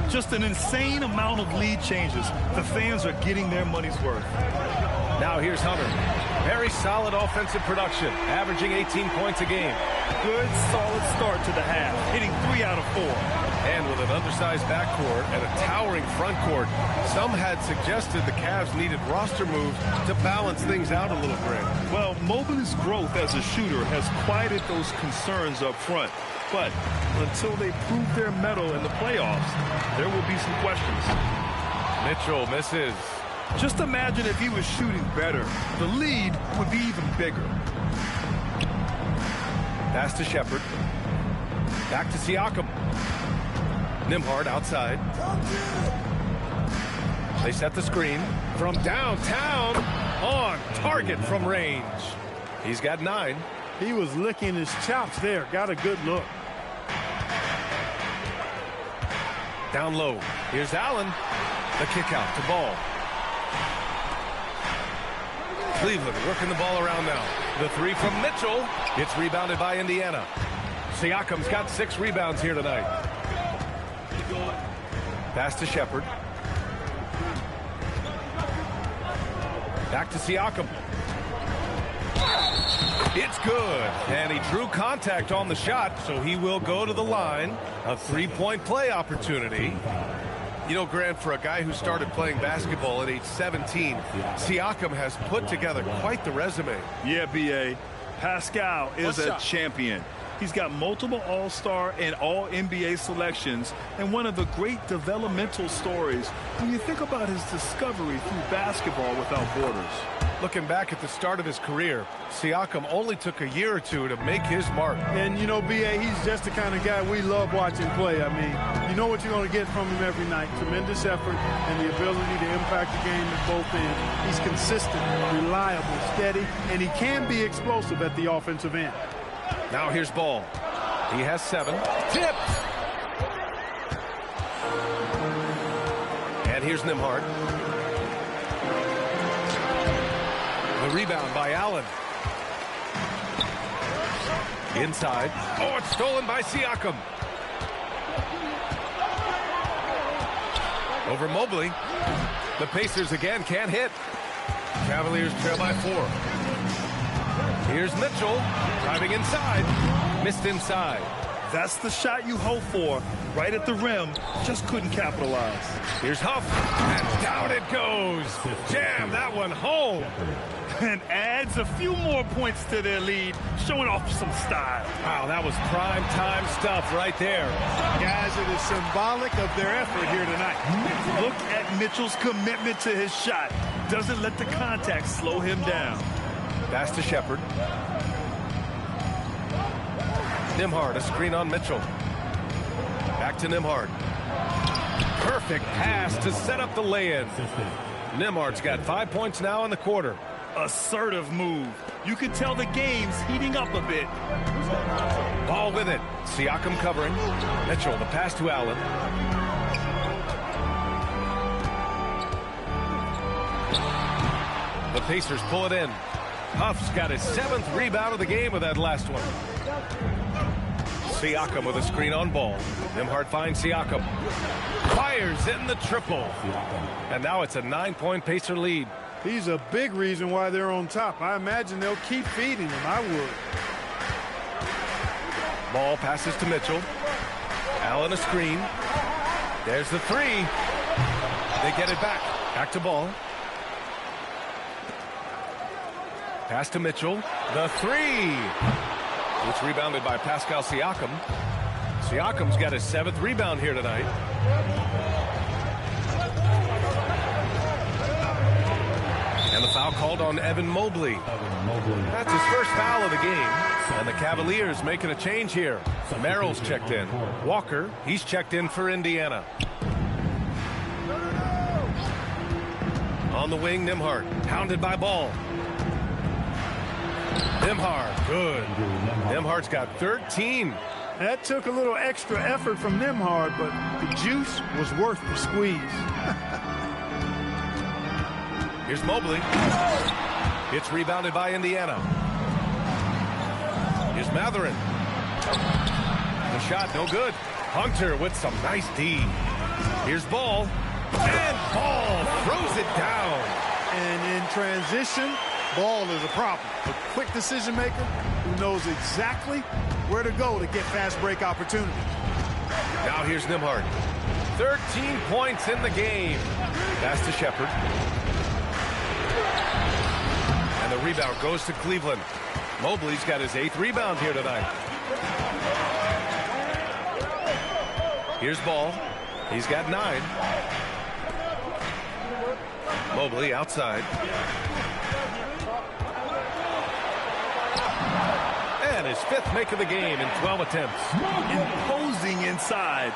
Just an insane amount of lead changes. The fans are getting their money's worth. Now here's Hunter. Very solid offensive production, averaging 18 points a game. Good, solid start to the half, hitting 3 out of 4. And with an undersized backcourt and a towering front court, some had suggested the Cavs needed roster moves to balance things out a little bit. Well, Mobley's growth as a shooter has quieted those concerns up front. But until they prove their mettle in the playoffs, there will be some questions. Mitchell misses. Just imagine if he was shooting better. The lead would be even bigger. Pass to Shepherd. Back to Siakam. Nembhard outside. They set the screen from downtown. On target from range. He's got 9. He was licking his chops there. Got a good look. Down low. Here's Allen. The kick out to Ball. Cleveland working the ball around now. The 3 from Mitchell. It's rebounded by Indiana. Siakam's got 6 rebounds here tonight. Pass to Shepherd. Back to Siakam. It's good. And he drew contact on the shot, so he will go to the line. A 3-point play opportunity. You know, Grant, for a guy who started playing basketball at age 17, Siakam has put together quite the resume. Yeah, B.A. Pascal is a champion. He's got multiple All-Star and All-NBA selections, and one of the great developmental stories when you think about his discovery through basketball without borders. Looking back at the start of his career, Siakam only took a year or 2 to make his mark. And, you know, B.A., he's just the kind of guy we love watching play. I mean, you know what you're going to get from him every night. Tremendous effort and the ability to impact the game at both ends. He's consistent, reliable, steady, and he can be explosive at the offensive end. Now here's Ball. He has 7. Tipped! And here's Nembhard. The rebound by Allen. Inside. Oh, it's stolen by Siakam. Over Mobley. The Pacers again can't hit. Cavaliers trail by 4. Here's Mitchell. Driving inside. Missed inside. That's the shot you hope for. Right at the rim. Just couldn't capitalize. Here's Huff. And down it goes. Jam that one home. And adds a few more points to their lead, showing off some style. Wow, that was prime time stuff right there. Guys, it is symbolic of their effort here tonight. Look at Mitchell's commitment to his shot. Doesn't let the contact slow him down. Pass to Shepard. Nembhard, a screen on Mitchell. Back to Nembhard. Perfect pass to set up the lay-in. Nembhard's got 5 points now in the quarter. Assertive move. You can tell the game's heating up a bit. Ball with it. Siakam covering. Mitchell, the pass to Allen. The Pacers pull it in. Huff's got his 7th rebound of the game with that last one. Siakam with a screen on Ball. Nembhard finds Siakam. Fires in the triple. And now it's a 9-point Pacer lead. He's a big reason why they're on top. I imagine they'll keep feeding him. I would. Ball passes to Mitchell. Allen a screen. There's the three. They get it back. Back to Ball. Pass to Mitchell. The three. It's rebounded by Pascal Siakam. Siakam's got his 7th rebound here tonight. And the foul called on Evan Mobley. That's his first foul of the game. And the Cavaliers making a change here. Merrill's checked in. Walker, he's checked in for Indiana. On the wing, Nembhard. Pounded by Ball. Nembhard, good. Nembhard's got 13. That took a little extra effort from Nembhard, but the juice was worth the squeeze. Here's Mobley. It's rebounded by Indiana. Here's Matherin. The shot, no good. Hunter with some nice D. Here's Ball. And Ball throws it down. And in transition, Ball is a problem. A quick decision maker who knows exactly where to go to get fast break opportunities. Now here's Nembhard. 13 points in the game. Pass to Shepard. And the rebound goes to Cleveland. Mobley's got his 8th rebound here tonight. Here's Ball. He's got 9. Mobley outside. And his 5th make of the game in 12 attempts. Imposing inside.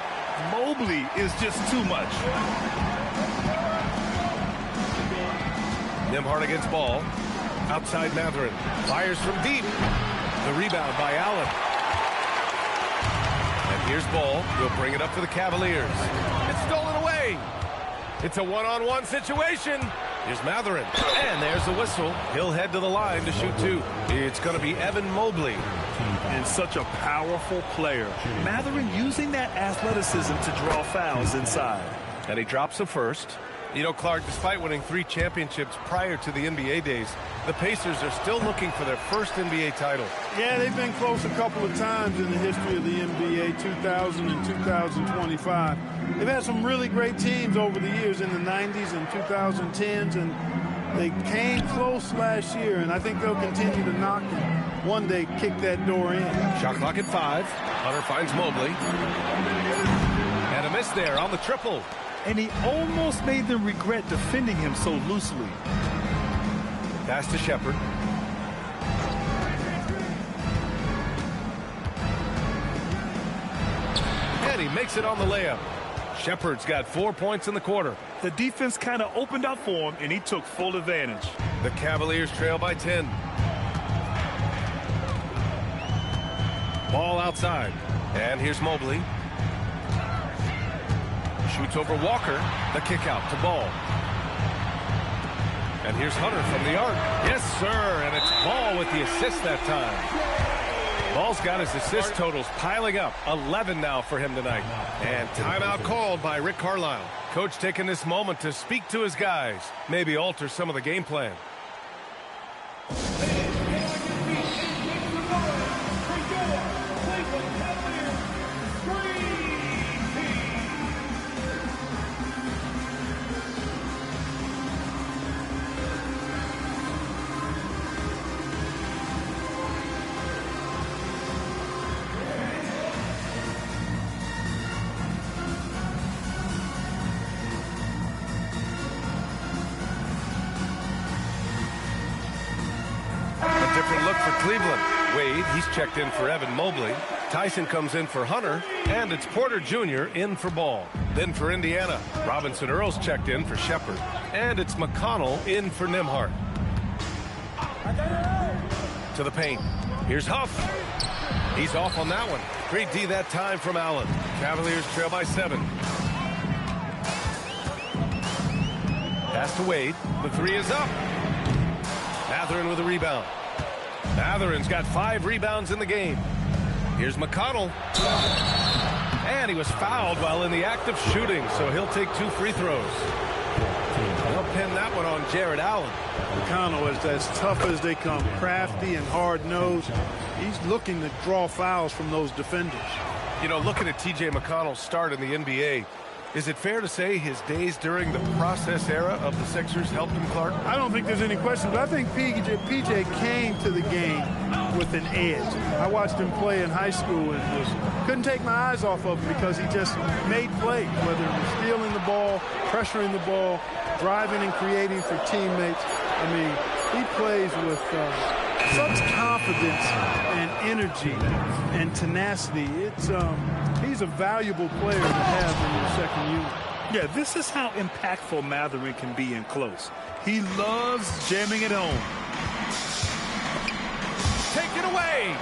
Mobley is just too much. Nembhard against Ball. Outside Matherin. Fires from deep. The rebound by Allen. And here's Ball. He'll bring it up for the Cavaliers. It's stolen away. It's a one-on-one situation. Here's Matherin. And there's the whistle. He'll head to the line to shoot 2. It's going to be Evan Mobley. And such a powerful player. Matherin using that athleticism to draw fouls inside. And he drops the first. You know, Clark, despite winning 3 championships prior to the NBA days, the Pacers are still looking for their first NBA title. Yeah, they've been close a couple of times in the history of the NBA, 2000 and 2025. They've had some really great teams over the years in the 90s and 2010s, and they came close last year, and I think they'll continue to knock and one day kick that door in. Shot clock at 5. Hunter finds Mobley. And a miss there on the triple. And he almost made them regret defending him so loosely. Pass to Shepard. And he makes it on the layup. Shepard's got 4 points in the quarter. The defense kind of opened up for him, and he took full advantage. The Cavaliers trail by 10. Ball outside. And here's Mobley. Shoots over Walker. The kick out to Ball. And here's Hunter from the arc. Yes, sir. And it's Ball with the assist that time. Ball's got his assist totals piling up. 11 now for him tonight. And timeout called by Rick Carlisle. Coach taking this moment to speak to his guys. Maybe alter some of the game plan. for Cleveland. Wade, he's checked in for Evan Mobley. Tyson comes in for Hunter, and it's Porter Jr. in for Ball. Then for Indiana, Robinson Earls checked in for Shepard, and it's McConnell in for Nembhard. To the paint. Here's Huff. He's off on that one. Great D that time from Allen. Cavaliers trail by 7. Pass to Wade. The 3 is up. Mathurin with a rebound. Mathurin's got 5 rebounds in the game. Here's McConnell. And he was fouled while in the act of shooting, so he'll take 2 free throws. They'll pin that one on Jared Allen. McConnell is as tough as they come, crafty and hard-nosed. He's looking to draw fouls from those defenders. You know, looking at T.J. McConnell's start in the NBA, is it fair to say his days during the process era of the Sixers helped him, Clark? I don't think there's any question, but I think PJ came to the game with an edge. I watched him play in high school and couldn't take my eyes off of him because he just made plays, whether it was stealing the ball, pressuring the ball, driving and creating for teammates. I mean, he plays with such confidence and energy and tenacity. He's a valuable player to have in your second unit. Yeah, this is how impactful Mathurin can be in close. He loves jamming it home. Take it away.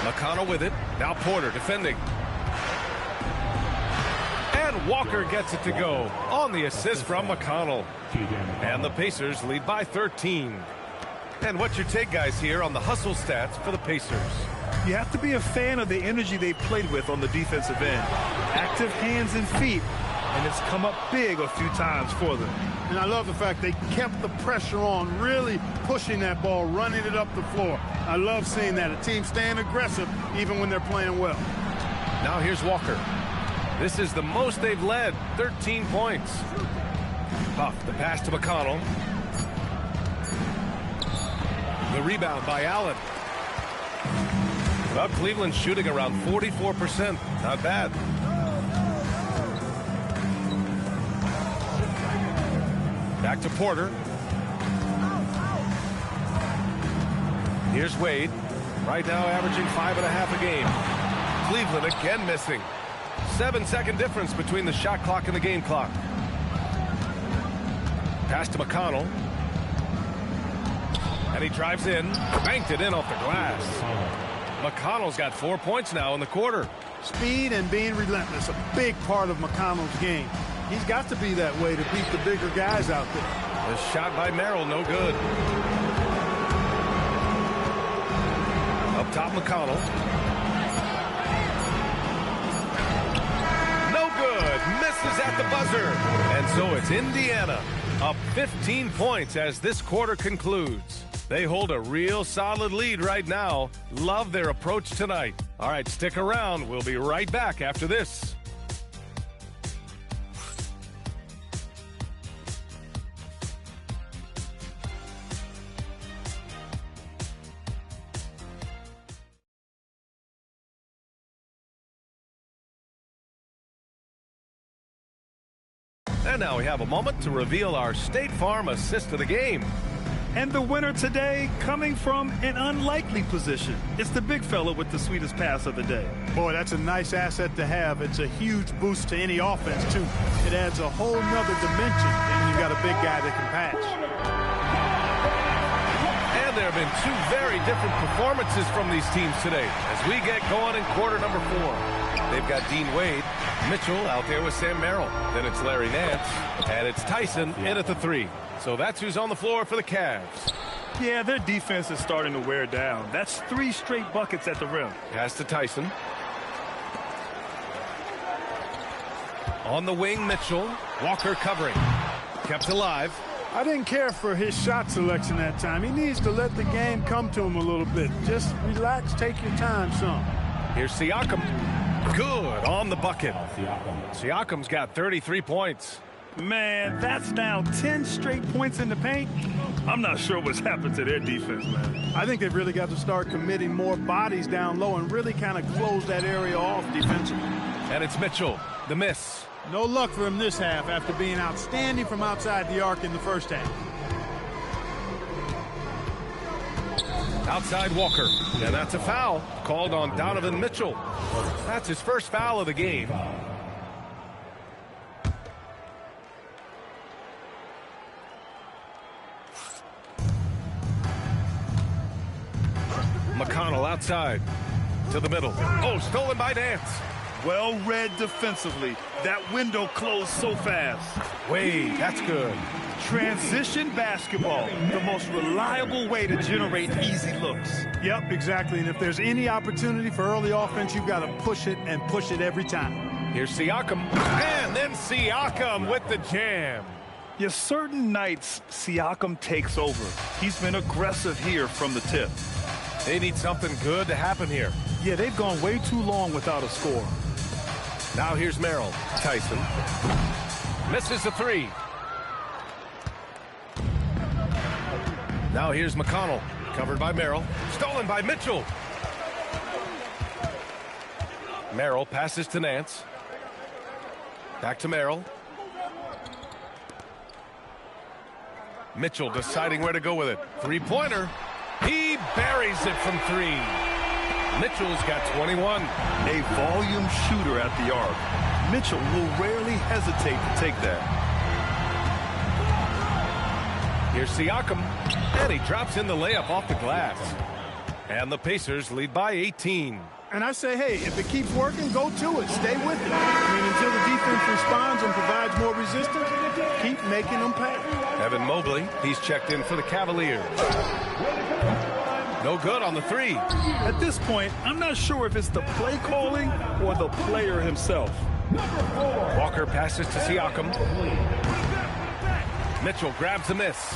McConnell with it. Now Porter defending. And Walker gets it to go on the assist from McConnell. And the Pacers lead by 13. And what's your take, guys, here on the hustle stats for the Pacers? You have to be a fan of the energy they played with on the defensive end. Active hands and feet, and it's come up big a few times for them. And I love the fact they kept the pressure on, really pushing that ball, running it up the floor. I love seeing that. A team staying aggressive even when they're playing well. Now here's Walker. This is the most they've led, 13 points. Huff, the pass to McConnell. The rebound by Allen. Well, Cleveland's shooting around 44%. Not bad. Back to Porter. Here's Wade. Right now averaging 5.5 a game. Cleveland again missing. 7-second difference between the shot clock and the game clock. Pass to McConnell. And he drives in. Banked it in off the glass. McConnell's got 4 points now in the quarter. Speed and being relentless, a big part of McConnell's game. He's got to be that way to beat the bigger guys out there. The shot by Merrill, no good. Up top, McConnell. No good. Misses at the buzzer. And so it's Indiana up 15 points as this quarter concludes. They hold a real solid lead right now. Love their approach tonight. All right, stick around. We'll be right back after this. And now we have a moment to reveal our State Farm assist of the game. And the winner today coming from an unlikely position. It's the big fella with the sweetest pass of the day. Boy, that's a nice asset to have. It's a huge boost to any offense, too. It adds a whole nother dimension, and you've got a big guy that can pass. And there have been 2 very different performances from these teams today as we get going in quarter number 4. They've got Dean Wade, Mitchell out there with Sam Merrill. Then it's Larry Nance, and it's Tyson in at the 3. So that's who's on the floor for the Cavs. Yeah, their defense is starting to wear down. That's 3 straight buckets at the rim. Pass to Tyson. On the wing, Mitchell. Walker covering. Kept alive. I didn't care for his shot selection that time. He needs to let the game come to him a little bit. Just relax, take your time some. Here's Siakam. Good on the bucket. Siakam's got 33 points. Man, that's now 10 straight points in the paint. I'm not sure what's happened to their defense, man. I think they've really got to start committing more bodies down low and really kind of close that area off defensively. And it's Mitchell, the miss. No luck for him this half after being outstanding from outside the arc in the first half. Outside Walker. And that's a foul called on Donovan Mitchell. That's his first foul of the game. McConnell outside to the middle. Oh, stolen by Nance. Well read defensively. That window closed so fast. Wade, that's good. Transition basketball, the most reliable way to generate easy looks. Yep, exactly. And if there's any opportunity for early offense, you've got to push it and push it every time. Here's Siakam. And then Siakam with the jam. Yeah, certain nights, Siakam takes over. He's been aggressive here from the tip. They need something good to happen here. Yeah, they've gone way too long without a score. Now here's Merrill. Tyson misses the three. Now here's McConnell. Covered by Merrill. Stolen by Mitchell. Merrill passes to Nance. Back to Merrill. Mitchell deciding where to go with it. Three-pointer. He buries it from three. Mitchell's got 21. A volume shooter at the arc. Mitchell will rarely hesitate to take that. Here's Siakam. And he drops in the layup off the glass. And the Pacers lead by 18. And I say, hey, if it keeps working, go to it. Stay with it. I mean, until the defense responds and provides more resistance, keep making them pay. Evan Mobley, he's checked in for the Cavaliers. No good on the three. At this point, I'm not sure if it's the play calling or the player himself. Walker passes to Siakam. Mitchell grabs a miss.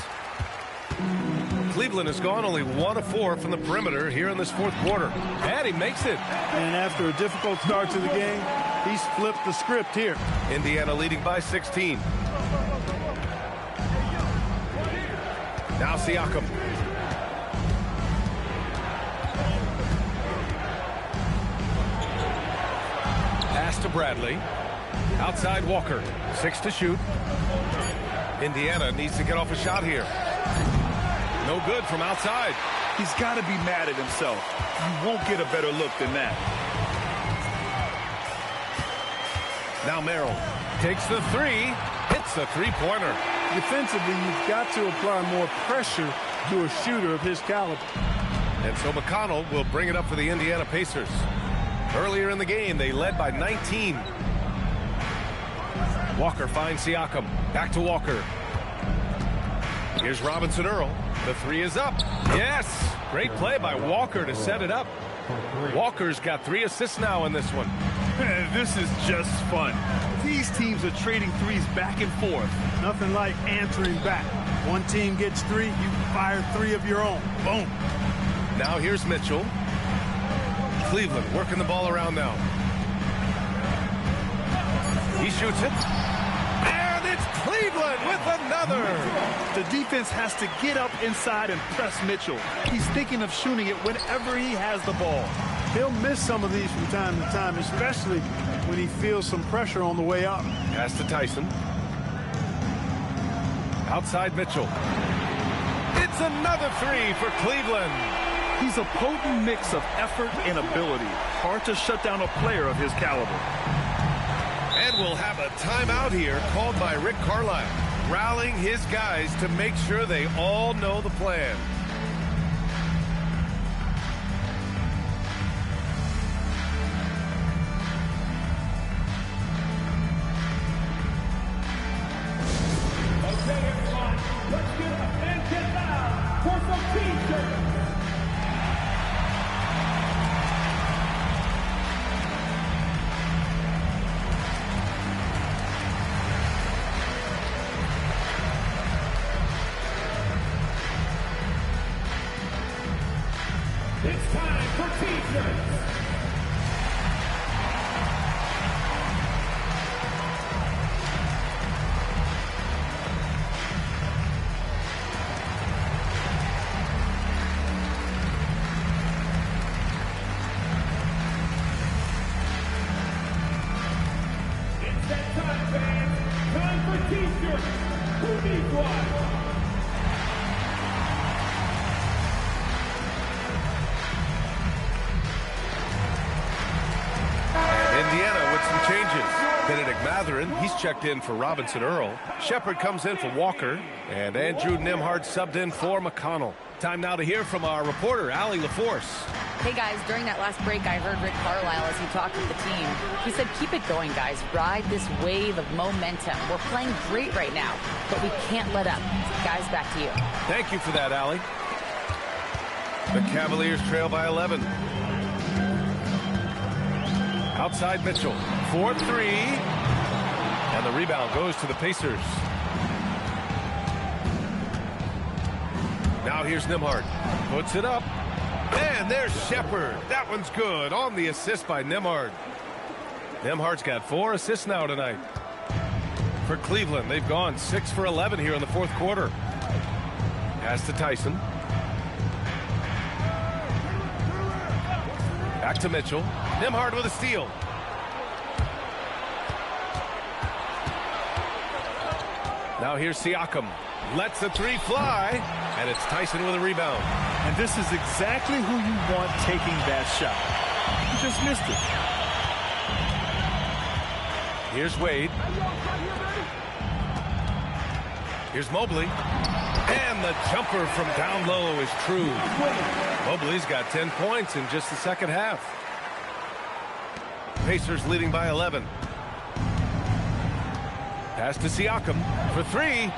Cleveland has gone only 1 of 4 from the perimeter here in this fourth quarter. And he makes it. And after a difficult start to the game, he's flipped the script here. Indiana leading by 16. Now Siakam. Pass to Bradley. Outside Walker. 6 to shoot. Indiana needs to get off a shot here. No good from outside. He's got to be mad at himself. You won't get a better look than that. Now Merrill takes the three. Hits the three-pointer. Defensively, you've got to apply more pressure to a shooter of his caliber. And so McConnell will bring it up for the Indiana Pacers. Earlier in the game, they led by 19. Walker finds Siakam. Back to Walker. Here's Robinson Earl. The three is up. Yes! Great play by Walker to set it up. Walker's got 3 assists now in this one. This is just fun. These teams are trading threes back and forth. Nothing like answering back. One team gets 3, you fire 3 of your own. Boom. Now here's Mitchell. Cleveland working the ball around now. He shoots it. And it's Cleveland with another. The defense has to get up inside and press Mitchell. He's thinking of shooting it whenever he has the ball. He'll miss some of these from time to time, especially when he feels some pressure on the way up. Pass to Tyson. Outside Mitchell. It's another 3 for Cleveland. He's a potent mix of effort and ability. Hard to shut down a player of his caliber. And we'll have a timeout here called by Rick Carlisle, rallying his guys to make sure they all know the plan. Okay, everyone, let's get up and get down for some T-shirts. It's time for T-shirts. It's that time, fans. Time for T-shirts. Who needs one? Matherin, he's checked in for Robinson Earl. Shepard comes in for Walker. And Andrew Nimhart subbed in for McConnell. Time now to hear from our reporter, Allie LaForce. Hey guys, during that last break, I heard Rick Carlisle as he talked with the team. He said, keep it going, guys. Ride this wave of momentum. We're playing great right now, but we can't let up. Guys, back to you. Thank you for that, Allie. The Cavaliers trail by 11. Outside Mitchell, 4-3. And the rebound goes to the Pacers. Now here's Nimhart. Puts it up. And there's Shepard. That one's good. On the assist by Nimhart. Nimhart's got 4 assists now tonight. For Cleveland, they've gone 6 for 11 here in the fourth quarter. Pass to Tyson. Back to Mitchell. Nimhart with a steal. Now here's Siakam. Lets the 3 fly. And it's Tyson with a rebound. And this is exactly who you want taking that shot. You just missed it. Here's Wade. Here's Mobley. And the jumper from down low is true. Mobley's got 10 points in just the second half. Pacers leading by 11. Pass to Siakam for 3.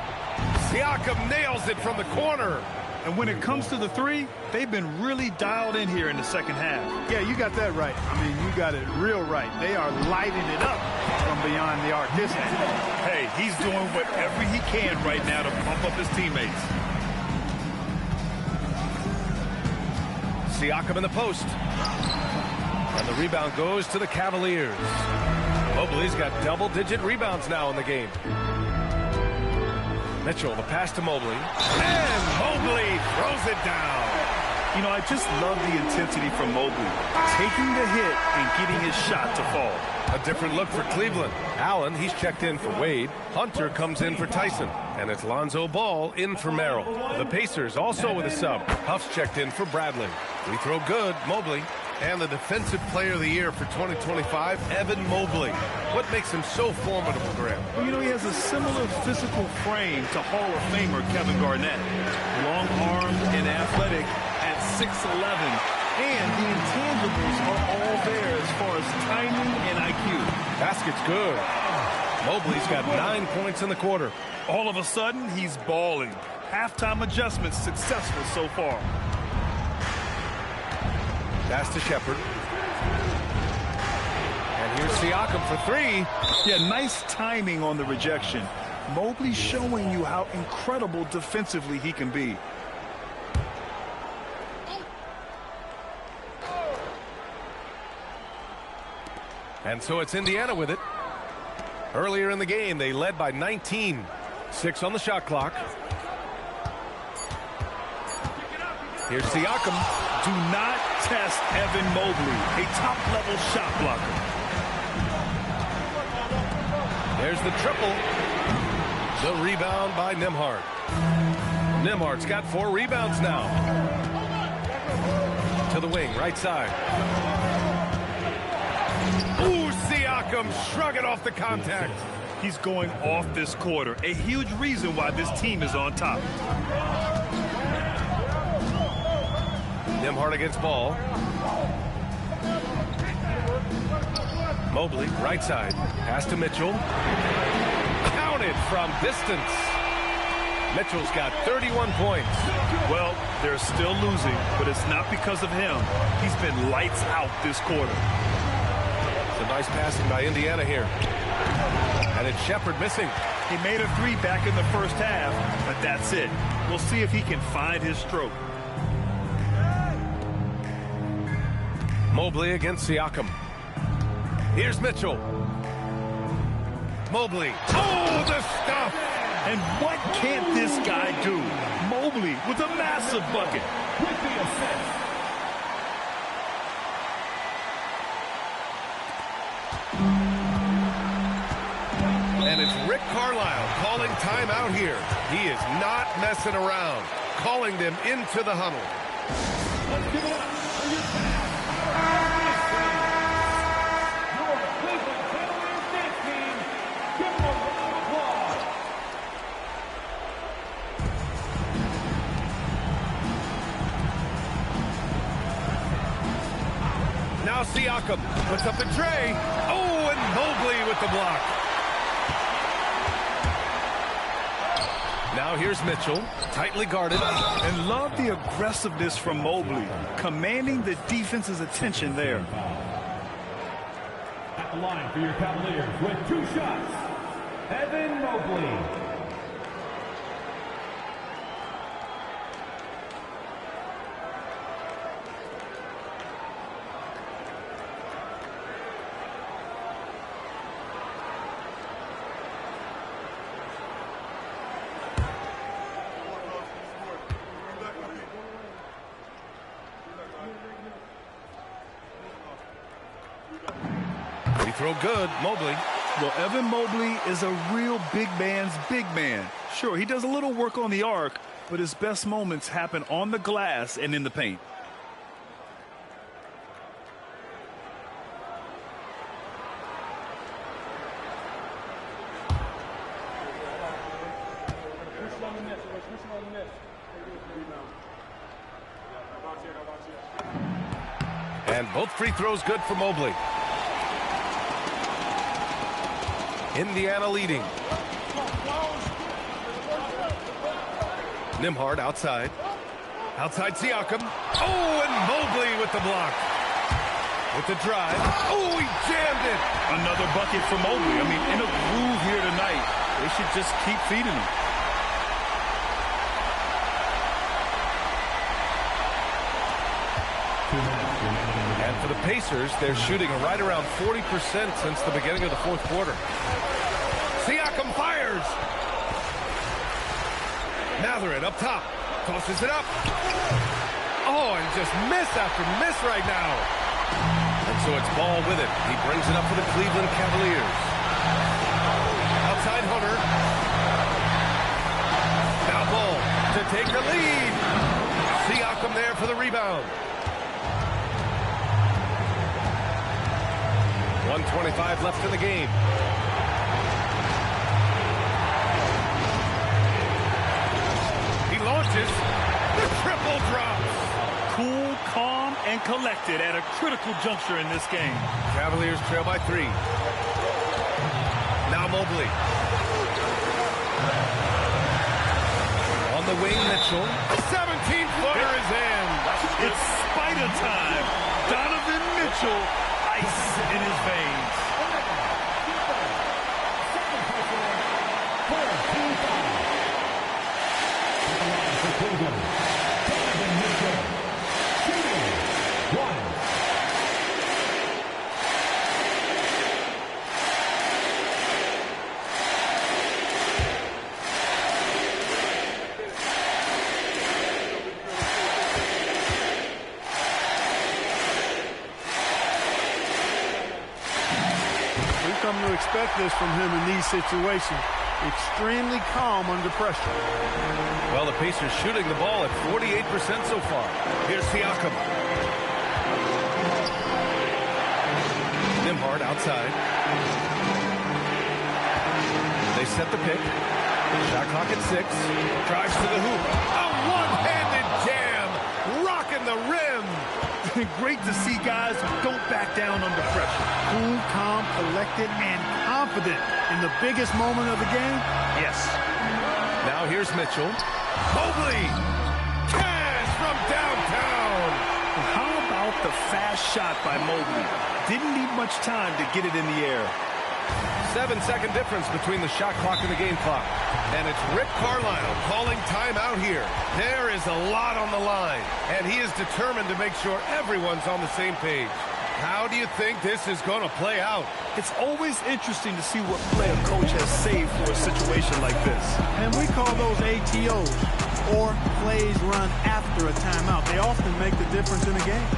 Siakam nails it from the corner. And when it comes to the 3, they've been really dialed in here in the second half. Yeah, you got that right. I mean, you got it real right. They are lighting it up from beyond the arc this half. Hey, he's doing whatever he can right now to pump up his teammates. Siakam in the post. And the rebound goes to the Cavaliers. Mobley's got double-digit rebounds now in the game. Mitchell, the pass to Mobley. And Mobley throws it down. You know, I just love the intensity from Mobley. Taking the hit and getting his shot to fall. A different look for Cleveland. Allen, he's checked in for Wade. Hunter comes in for Tyson. And it's Lonzo Ball in for Merrill. The Pacers also with a sub. Huff's checked in for Bradley. We throw good, Mobley. And the Defensive Player of the Year for 2025, Evan Mobley. What makes him so formidable, Graham? Well, you know, he has a similar physical frame to Hall of Famer Kevin Garnett. Long-armed and athletic at 6'11". And the intangibles are all there as far as timing and IQ. Basket's good. Mobley's got 9 points in the quarter. All of a sudden, he's balling. Halftime adjustments successful so far. Pass to Shepard. And here's Siakam for 3. Yeah, nice timing on the rejection. Mobley showing you how incredible defensively he can be. And so it's Indiana with it. Earlier in the game, they led by 19. 6 on the shot clock. Here's Siakam. Do not test Evan Mobley, a top-level shot blocker. There's the triple. The rebound by Nimhart. Nimhart's got 4 rebounds now. To the wing, right side. Ooh, Siakam shrugging off the contact. He's going off this quarter. A huge reason why this team is on top. Nimhart against Ball. Mobley, right side. Pass to Mitchell. Counted from distance. Mitchell's got 31 points. Well, they're still losing, but it's not because of him. He's been lights out this quarter. Some nice passing by Indiana here. And it's Shepard missing. He made a 3 back in the first half, but that's it. We'll see if he can find his stroke. Mobley against Siakam. Here's Mitchell. Mobley. Oh, the stuff! And what can't this guy do? Mobley with a massive bucket. With the assist. And it's Rick Carlisle calling timeout here. He is not messing around. Calling them into the huddle. Let's give it up for your Your Cleveland Cavaliers dance team, Now Siakam puts up the tray. Oh, and Mobley with the block. Now here's Mitchell, tightly guarded. And love the aggressiveness from Mobley, commanding the defense's attention there. At the line for your Cavaliers with 2 shots, Evan Mobley. Throw good, Mobley. Well, Evan Mobley is a real big man's big man. Sure, he does a little work on the arc, but his best moments happen on the glass and in the paint. And both free throws good for Mobley. Indiana leading. Nembhard outside. Outside Siakam. Oh, and Mobley with the block. With the drive. Oh, he jammed it. Another bucket for Mobley. I mean, in a groove here tonight. They should just keep feeding him. And for the Pacers, they're shooting right around 40% since the beginning of the fourth quarter. Siakam fires. Mathurin up top. Tosses it up. Oh, and just miss after miss right now. And so it's Ball with it. He brings it up for the Cleveland Cavaliers. Outside Hunter. Now Ball to take the lead. Siakam there for the rebound. 1:25 left in the game. He launches. The triple drops. Cool, calm, and collected at a critical juncture in this game. Cavaliers trail by 3. Now Mobley. On the wing, Mitchell. A 17-footer is in. It's spider time. Donovan Mitchell, ice in his veins. Come to expect this from him in these situations. Extremely calm under pressure. Well, the Pacers shooting the ball at 48% so far. Here's Siakam. Nembhard outside. They set the pick. Shot clock at 6. Drives to the hoop. A one-handed jam. Rocking the rim. Great to see guys who don't back down under pressure. Cool, calm, collected, and confident in the biggest moment of the game. Yes. Now here's Mitchell. Mobley. Cash from downtown. How about the fast shot by Mobley? Didn't need much time to get it in the air. 7-second difference between the shot clock and the game clock. And it's Rick Carlisle calling timeout here. There is a lot on the line, and he is determined to make sure everyone's on the same page. How do you think this is going to play out? It's always interesting to see what play a coach has saved for a situation like this. And we call those ATOs, or plays run after a timeout. They often make the difference in a game.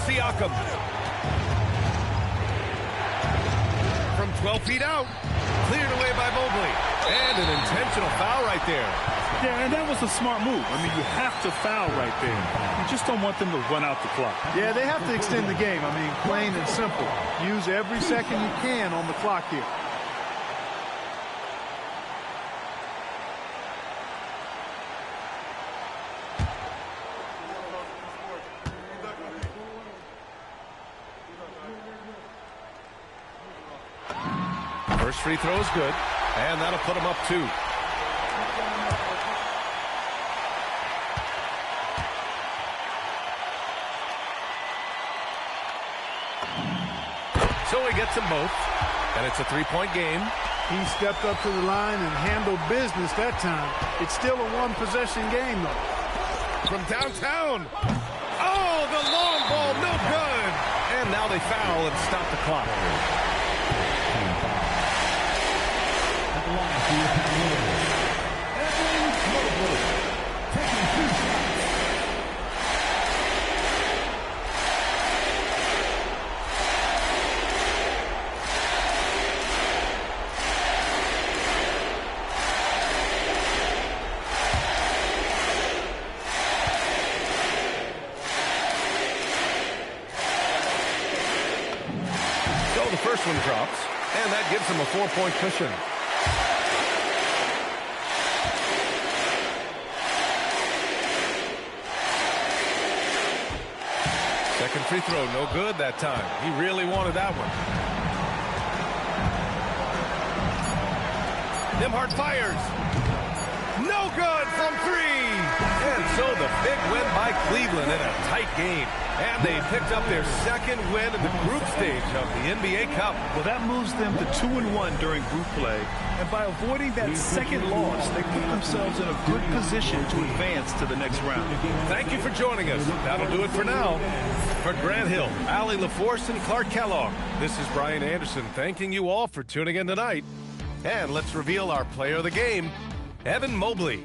Siakam. From 12 feet out. Cleared away by Mobley. And an intentional foul right there. Yeah, and that was a smart move. I mean, you have to foul right there. You just don't want them to run out the clock. Yeah, they have to extend the game. I mean, plain and simple. Use every second you can on the clock here. First free throw is good, and that'll put him up 2. So he gets them both, and it's a 3-point game. He stepped up to the line and handled business that time. It's still a one-possession game, though. From downtown. Oh, the long ball, no good. And now they foul and stop the clock. So the first one drops, and that gives him a 4-point cushion. Second free throw, no good that time. He really wanted that one. Nembhard fires. No good from 3. And so the big win by Cleveland in a tight game. And they picked up their second win in the group stage of the NBA Cup. Well, that moves them to 2-1 during group play. And by avoiding that second loss, they put themselves in a good position to advance to the next round. Thank you for joining us. That'll do it for now. For Grant Hill, Allie LaForce, and Clark Kellogg, this is Brian Anderson thanking you all for tuning in tonight. And let's reveal our player of the game, Evan Mobley.